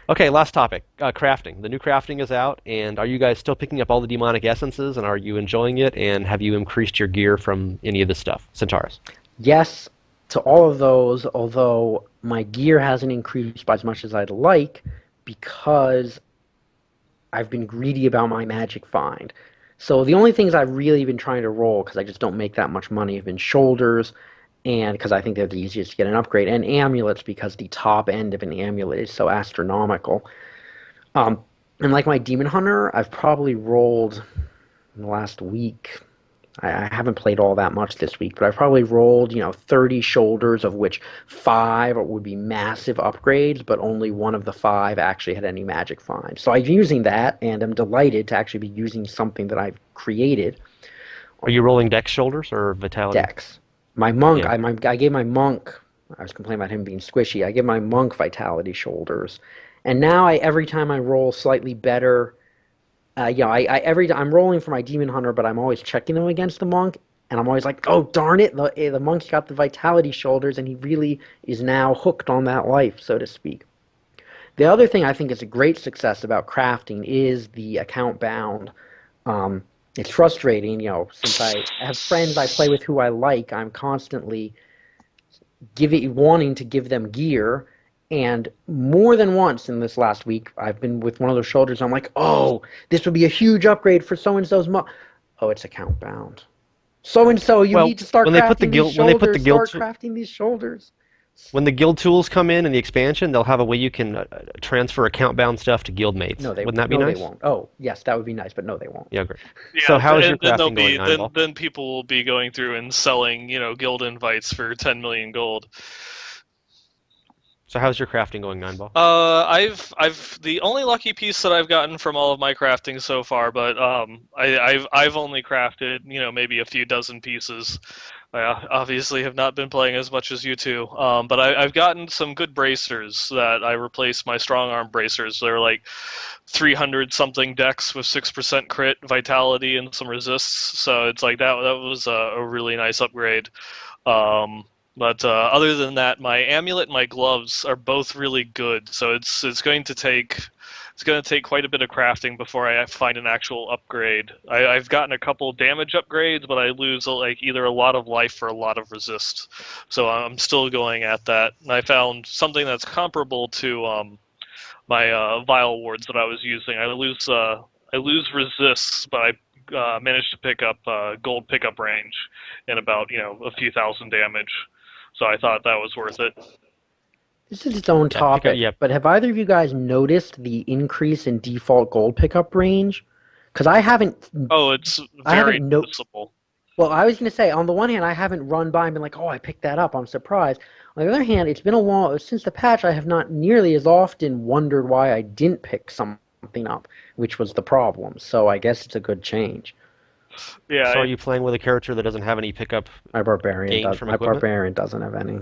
Okay, last topic. Crafting. The new crafting is out, and are you guys still picking up all the demonic essences, and are you enjoying it? And have you increased your gear from any of this stuff, Centaurus? Yes to all of those, although my gear hasn't increased by as much as I'd like because I've been greedy about my magic find. So the only things I've really been trying to roll, because I just don't make that much money, have been shoulders, and because I think they're the easiest to get an upgrade, and amulets because the top end of an amulet is so astronomical. Um, and like my demon hunter, I've probably rolled in the last week. I haven't played all that much this week, but I've probably rolled, 30 shoulders, of which 5 would be massive upgrades, but only one of the 5 actually had any magic finds. So I'm using that, and I'm delighted to actually be using something that I've created Are you rolling dex shoulders or vitality? Dex. My monk, Yeah. I gave my monk, I was complaining about him being squishy. I give my monk vitality shoulders. And now every time I roll slightly better, I'm rolling for my demon hunter, but I'm always checking them against the monk, and I'm always like, oh darn it, the monk's got the vitality shoulders, and he really is now hooked on that life, so to speak. The other thing I think is a great success about crafting is the account bound. Um, it's frustrating, since I have friends I play with who I like, I'm constantly wanting to give them gear. And more than once in this last week, I've been with one of those shoulders. I'm like, oh, this would be a huge upgrade for so and so's. Oh, it's account bound. So and so, you Well, need to start crafting these when they put the shoulders. Start crafting these shoulders. when the guild tools come in the expansion, they'll have a way you can transfer account bound stuff to guild mates. Wouldn't that be They nice? won't. Oh, yes, that would be nice, but no, they won't. Yeah, great. So Yeah, how is your and then they'll crafting going, be Neinball? then people will be going through and selling, guild invites for 10 million gold. So how's your crafting going, Neinball? I've the only lucky piece that I've gotten from all of my crafting so far, but I've only crafted, maybe a few dozen pieces. I obviously have not been playing as much as you two, but I've gotten some good bracers that I replaced my strong arm bracers. They're like 300 something dex with 6% crit, vitality, and some resists. So it's like that was a really nice upgrade. Um, but other than that, my amulet and my gloves are both really good. So it's going to take quite a bit of crafting before I find an actual upgrade. I've gotten a couple damage upgrades, but I lose like either a lot of life or a lot of resist. So I'm still going at that. And I found something that's comparable to my Vile wards that I was using. I lose resists, but I managed to pick up gold pickup range and about a few thousand damage. So I thought that was worth it. This is its own Yeah, pick up. topic, Yeah, but have either of you guys noticed the increase in default gold pickup range? Because I haven't, Oh, it's I haven't very no. noticeable. Well, I was going to say, on the one hand, I haven't run by and been like, oh, I picked that up. I'm surprised. On the other hand, it's been a long since the patch. I have not nearly as often wondered why I didn't pick something up, which was the problem. So I guess it's a good change. so are Yeah, you playing with a character that doesn't have any pickup gained from My equipment? barbarian doesn't have any.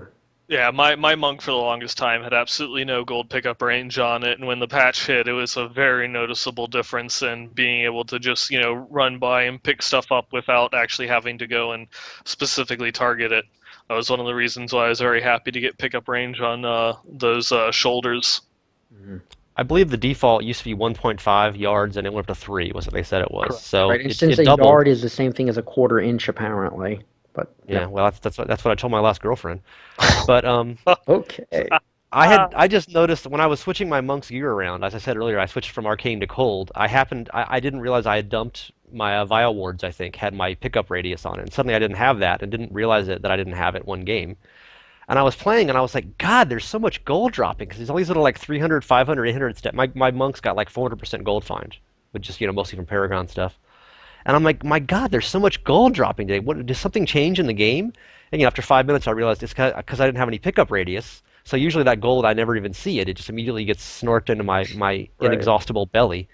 yeah. My monk for the longest time had absolutely no gold pickup range on it, and when the patch hit, it was a very noticeable difference in being able to just run by and pick stuff up without actually having to go and specifically target it. That was one of the reasons why I was very happy to get pickup range on those shoulders. Mhm. I believe the default used to be 1.5 yards, and it went up to 3, was what they said it was. Correct. So Right, and since it a doubled. yard is the same thing as a quarter inch, apparently. But Yeah, yep. well, that's what I told my last girlfriend. But Okay. I just noticed when I was switching my monk's gear around, as I said earlier, I switched from arcane to cold. I didn't realize I had dumped my vial wards. I think had my pickup radius on it, and suddenly I didn't have that, and didn't realize it that I didn't have it one game. And I was playing, and I was like, God, there's so much gold dropping because there's all these little like 300, 500, 800 step. My monk's got like 400% gold find, but just mostly from Paragon stuff. And I'm like, my God, there's so much gold dropping today. What did something change in the game? And after 5 minutes, I realized it's because I didn't have any pickup radius. So usually that gold I never even see it. It just immediately gets snorted into my Right. inexhaustible belly.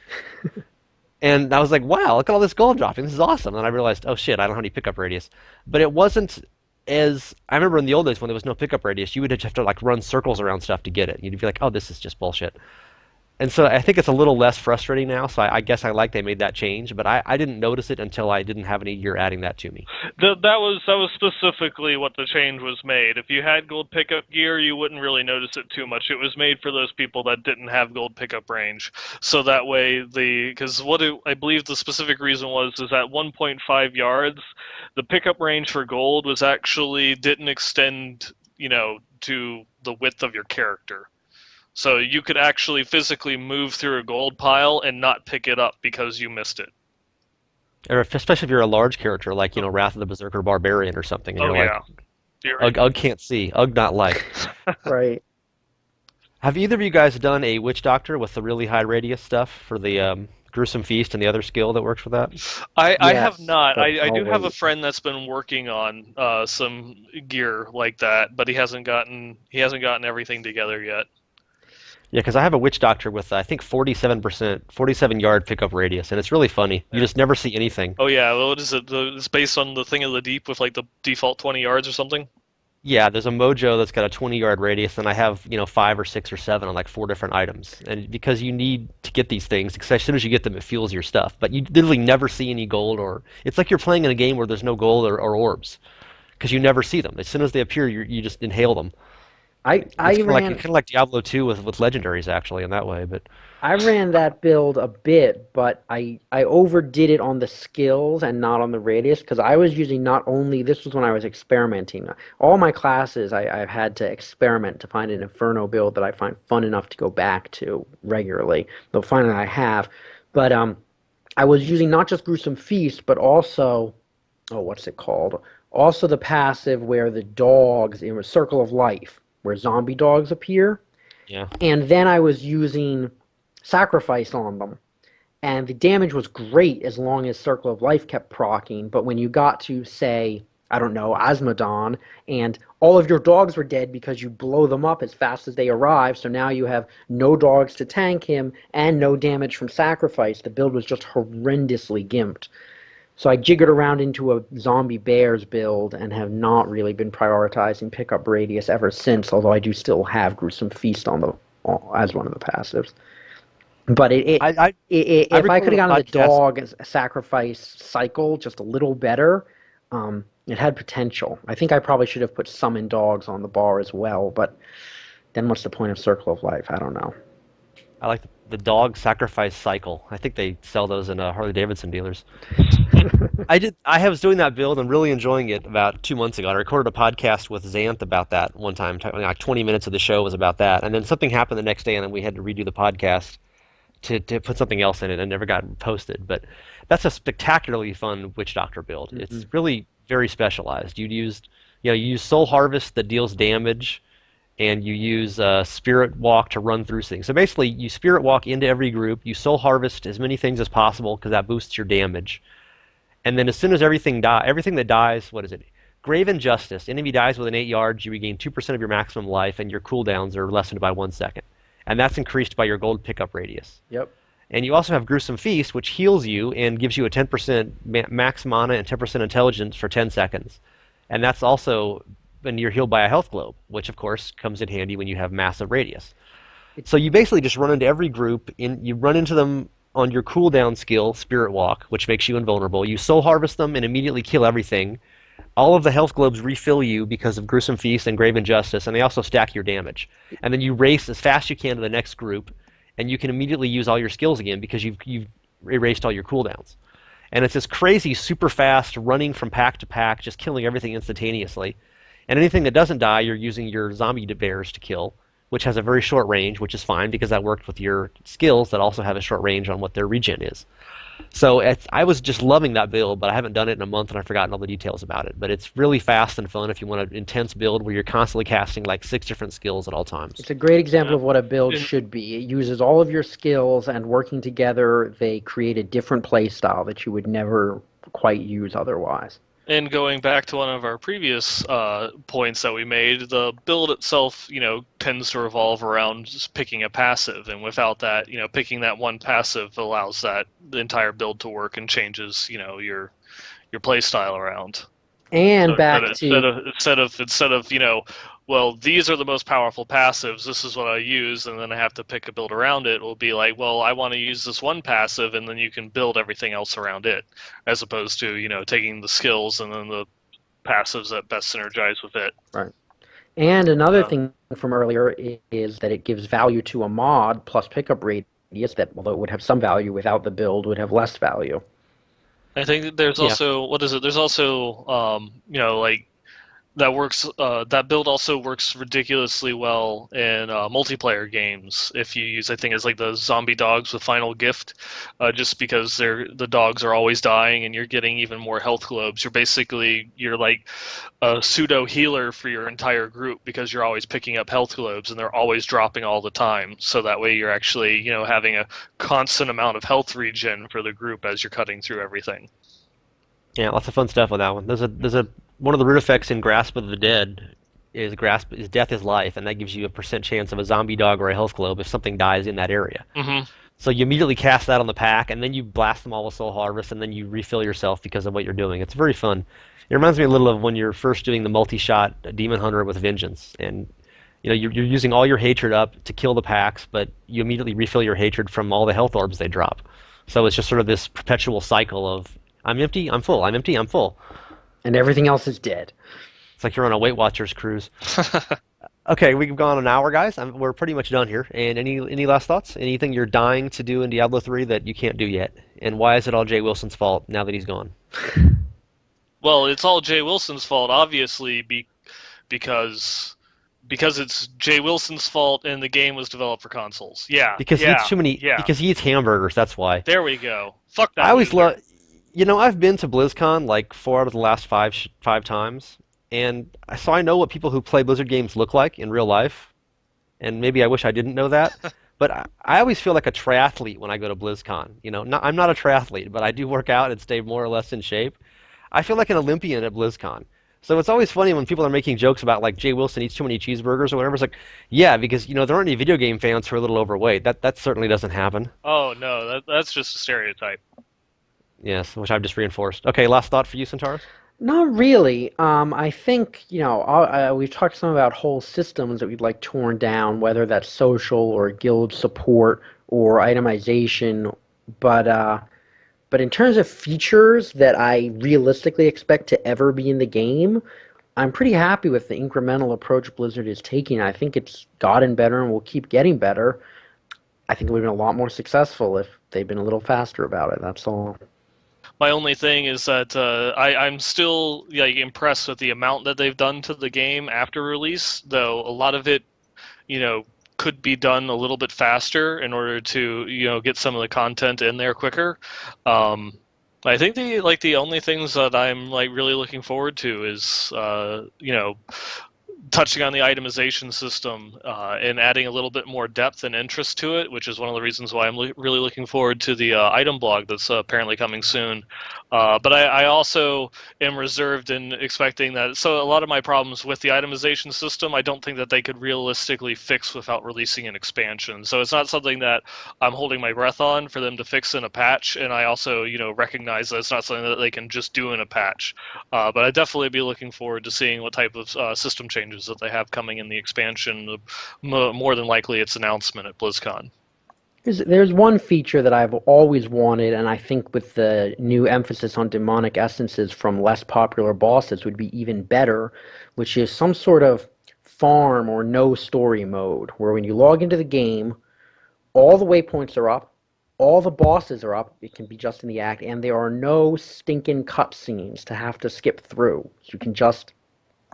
And I was like, wow, look at all this gold dropping. This is awesome. And I realized, oh shit, I don't have any pickup radius. But it wasn't as I remember in the old days when there was no pickup radius, you would just have to like run circles around stuff to get it. You'd be like, oh, this is just bullshit. And so I think it's a little less frustrating now. So I guess I like they made that change, but I didn't notice it until I didn't have any gear adding that to me. That was specifically what the change was made. If you had gold pickup gear, you wouldn't really notice it too much. It was made for those people that didn't have gold pickup range, so that way because I believe the specific reason was is at 1.5 yards, the pickup range for gold was actually didn't extend, to the width of your character. So you could actually physically move through a gold pile and not pick it up because you missed it. Or especially if you're a large character like Wrath of the Berserker Barbarian or something, and Oh you're like, yeah. You're, Ugg can't see, Ugg not like. Right. Have either of you guys done a Witch Doctor with the really high radius stuff for the Gruesome Feast and the other skill that works with that? I have Yes, not. but I I'll do have a wait. friend that's been working on some gear like that, but he hasn't gotten everything together yet. Yeah, because I have a Witch Doctor with I think 47%, 47-yard pickup radius, and it's really funny. You Yeah. just never see anything. Oh yeah, well, what is it? It's based on the thing of the deep with like the default 20 yards or something. Yeah, there's a Mojo that's got a 20-yard radius, and I have 5 or 6 or 7 on like 4 different items, and because you need to get these things, because as soon as you get them, it fuels your stuff. But you literally never see any gold, or it's like you're playing in a game where there's no gold or orbs, because you never see them. As soon as they appear, you just inhale them. I It's I kind of like ran Diablo 2 with legendaries actually in that way. But I ran that build a bit, but I overdid it on the skills and not on the radius because I was using not only this was when I was experimenting. All my classes I've had to experiment to find an Inferno build that I find fun enough to go back to regularly. Though finally I have, but I was using not just Gruesome Feast, but also what's it called? Also the passive where the dogs in a Circle of Life, where zombie dogs appear, yeah, and then I was using Sacrifice on them. And the damage was great as long as Circle of Life kept proccing, but when you got to, say, I don't know, Asmodon, and all of your dogs were dead because you blow them up as fast as they arrive, so now you have no dogs to tank him and no damage from Sacrifice. The build was just horrendously gimped. So I jiggered around into a zombie bears build and have not really been prioritizing pickup radius ever since, although I do still have Gruesome Feast on the as one of the passives. But I I, I if I could recorded have a gotten the podcast. dog sacrifice cycle just a little better, it had potential. I think I probably should have put summon dogs on the bar as well, but then what's the point of Circle of Life? I don't know. I like the dog sacrifice cycle. I think they sell those in Harley Davidson dealers. I was doing that build and really enjoying it about 2 months ago. I recorded a podcast with Xanth about that one time. Like 20 minutes of the show was about that, and then something happened the next day, and then we had to redo the podcast to put something else in it, and never got posted. But that's a spectacularly fun Witch Doctor build. Hmm. It's really very specialized. You use Soul Harvest that deals damage, and you use Spirit Walk to run through things. So basically, you Spirit Walk into every group. You Soul Harvest as many things as possible because that boosts your damage. And then as soon as everything that dies, what is it? Grave Injustice. Enemy dies within 8 yards, you regain 2% of your maximum life, and your cooldowns are lessened by 1 second. And that's increased by your gold pickup radius. Yep. And you also have Gruesome Feast, which heals you and gives you a 10% max mana and 10% intelligence for 10 seconds. And that's also when you're healed by a health globe, which of course comes in handy when you have massive radius. It, So you basically just run into every group, you run into them on your cooldown skill, Spirit Walk, which makes you invulnerable. You soul harvest them and immediately kill everything. All of the health globes refill you because of Gruesome Feast and Grave Injustice, and they also stack your damage. And then you race as fast as you can to the next group, and you can immediately use all your skills again because you've erased all your cooldowns. And it's this crazy, super fast running from pack to pack, just killing everything instantaneously. And anything that doesn't die, you're using your zombie bears to kill, which has a very short range, which is fine because that worked with your skills that also have a short range on what their regen is. So I was just loving that build, but I haven't done it in a month and I've forgotten all the details about it. But it's really fast and fun if you want an intense build where you're constantly casting like 6 different skills at all times. It's a great example Yeah. of what a build And, should be. It uses all of your skills, and working together, they create a different play style that you would never quite use otherwise. and going back to one of our previous points that we made, the build itself, tends to revolve around just picking a passive, and without that, picking that one passive allows that the entire build to work and changes, your play style around. And So back instead to of instead of well, these are the most powerful passives. This is what I use, and then I have to pick a build around it. It will be like, well, I want to use this one passive, and then you can build everything else around it, as opposed to taking the skills and then the passives that best synergize with it. right. And another Uh, thing from earlier is that it gives value to a mod plus pickup radius that, although it would have some value without the build, would have less value. I think there's Yeah. also what is it? There's also like that works. That build also works ridiculously well in multiplayer games. If you use, I think it's like the zombie dogs with Final Gift, just because the dogs are always dying and you're getting even more health globes. You're like a pseudo healer for your entire group because you're always picking up health globes and they're always dropping all the time. So that way you're actually having a constant amount of health regen for the group as you're cutting through everything. Yeah, lots of fun stuff with that one. There's a one of the root effects in Grasp of the Dead is death is life, and that gives you a percent chance of a zombie dog or a health globe if something dies in that area. Hmm. So you immediately cast that on the pack, and then you blast them all with Soul Harvest, and then you refill yourself because of what you're doing. It's very fun. It reminds me a little of when you're first doing the multi-shot Demon Hunter with Vengeance, and you're using all your hatred up to kill the packs, but you immediately refill your hatred from all the health orbs they drop. So it's just sort of this perpetual cycle of I'm empty, I'm full, I'm empty, I'm full. And everything else is dead. It's like you're on a Weight Watchers cruise. Okay, we've gone an hour, guys. We're pretty much done here. And any last thoughts? Anything you're dying to do in Diablo 3 that you can't do yet? And why is it all Jay Wilson's fault now that he's gone? Well, it's all Jay Wilson's fault, obviously, because it's Jay Wilson's fault, and the game was developed for consoles. Yeah, Because he eats yeah, too many. yeah. Because he eats hamburgers. That's why. There we go. Fuck I that always loser. love. I've been to BlizzCon like 4 out of the last five times, and so I know what people who play Blizzard games look like in real life. And maybe I wish I didn't know that. But I always feel like a triathlete when I go to BlizzCon. I'm not a triathlete, but I do work out and stay more or less in shape. I feel like an Olympian at BlizzCon. So it's always funny when people are making jokes about like Jay Wilson eats too many cheeseburgers or whatever. It's like, yeah, because there aren't any video game fans who are a little overweight. That certainly doesn't happen. Oh no, that's just a stereotype. Yes, which I've just reinforced. Okay, last thought for you, Centaurus? Not really. I think, we've talked some about whole systems that we'd like torn down, whether that's social or guild support or itemization. But in terms of features that I realistically expect to ever be in the game, I'm pretty happy with the incremental approach Blizzard is taking. I think it's gotten better and will keep getting better. I think it would have been a lot more successful if they'd been a little faster about it. That's all. My only thing is that I'm still like impressed with the amount that they've done to the game after release, though a lot of it, could be done a little bit faster in order to get some of the content in there quicker. I think the only things that I'm like really looking forward to is touching on the itemization system and adding a little bit more depth and interest to it, which is one of the reasons why I'm really looking forward to the item blog that's apparently coming soon. But I also am reserved in expecting that. So a lot of my problems with the itemization system, I don't think that they could realistically fix without releasing an expansion. So it's not something that I'm holding my breath on for them to fix in a patch. And I also, recognize that it's not something that they can just do in a patch. But I'd definitely be looking forward to seeing what type of system changes that they have coming in the expansion. More than likely, its announcement at BlizzCon. There's one feature that I've always wanted, and I think with the new emphasis on demonic essences from less popular bosses would be even better, which is some sort of farm or no story mode, where when you log into the game, all the waypoints are up, all the bosses are up, it can be just in the act, and there are no stinking cutscenes to have to skip through. You can just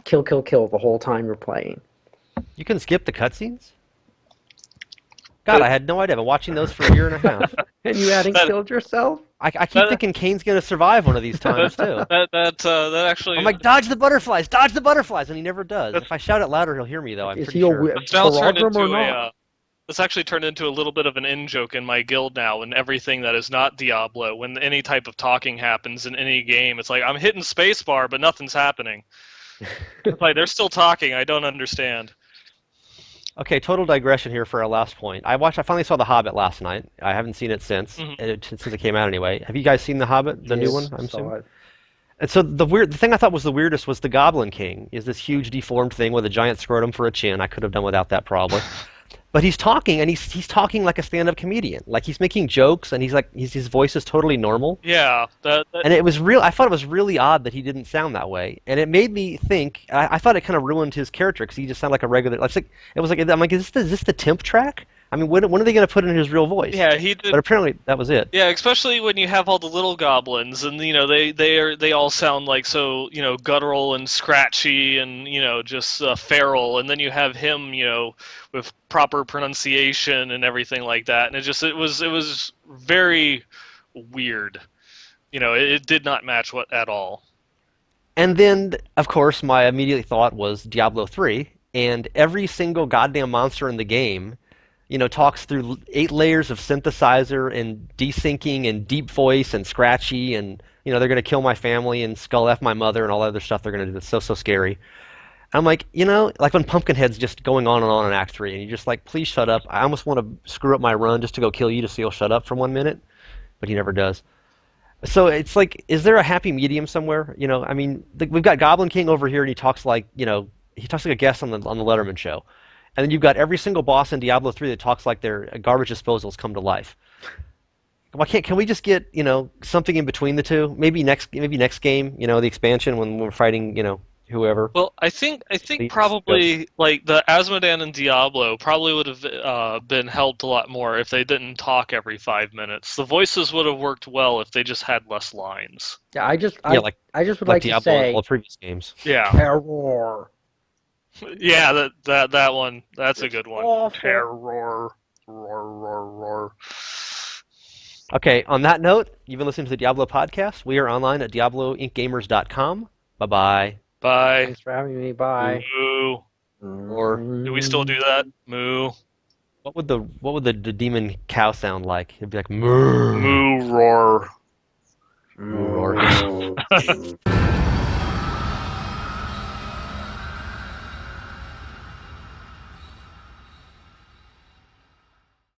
kill, kill, kill the whole time you're playing. You can skip the cutscenes? God, I had no idea. I've been watching those for a year and a half. And you hadn't That killed yourself? I keep that thinking Kane's gonna survive one of these times too. that I'm actually like, dodge the butterflies, and he never does. If I shout it louder, he'll hear me though. I'm Is pretty he a sure. that's now turned pilgrim or into not? a It's actually turned into a little bit of an in joke in my guild now, and everything that is not Diablo, when any type of talking happens in any game, it's like I'm hitting spacebar, but nothing's happening. It's like they're still talking. I don't understand. Okay, total digression here for our last point. I finally saw The Hobbit last night. I haven't seen it Mhm. since it came out anyway. Have you guys seen The Hobbit, the new one? Yes, I'm saw assuming. it. And so the thing I thought was the weirdest was the Goblin King is this huge deformed thing with a giant scrotum for a chin. I could have done without that probably. But he's talking, and he's talking like a stand-up comedian. Like he's making jokes, and his voice is totally normal. Yeah, that And it was real. I thought it was really odd that he didn't sound that way, and it made me think. I thought it kind of ruined his character because he just sounded like a regular. Like it was like I'm like, is this the temp track? I mean, when are they going to put in his real voice? yeah he did. But apparently that was it. Yeah, especially when you have all the little goblins, and they all sound like so guttural and scratchy, and just feral, and then you have him with proper pronunciation and everything like that, and it was very weird. It did not match what at all. And then, of course, my immediate thought was Diablo 3, and every single goddamn monster in the game, talks through 8 layers of synthesizer and desyncing and deep voice and scratchy, and they're gonna kill my family and skull f my mother and all that other stuff they're gonna do. That's so scary. I'm like, like when Pumpkinhead's just going on in Act 3, and you're just like, please shut up. I almost want to screw up my run just to go kill you to see you'll shut up for 1 minute, but he never does. So it's like, is there a happy medium somewhere? I mean, we've got Goblin King over here, and he talks like a guest on the Letterman show, and then you've got every single boss in Diablo 3 that talks like their garbage disposals come to life. Why can we just get something in between the two? Maybe next game, the expansion when we're fighting whoever. Well, I think Ghosts. probably like the Asmodan and Diablo probably would have been helped a lot more if they didn't talk every 5 minutes. The voices would have worked well if they just had less lines. Yeah, I just Yeah, I I just would like like to Diablo and all say the previous games. Yeah, terror. yeah, that one. That's a It's good one. awful. Terror, roar, roar, roar. Okay, on that note, you've been listening to the Diablo podcast. We are online at diabloincgamers.com. Bye bye. Bye. Thanks for having me. Bye. Moo. Or Do we still do that? Moo. what would the demon cow sound like? It'd be like moo. Moo roar. Moo roar. Mm.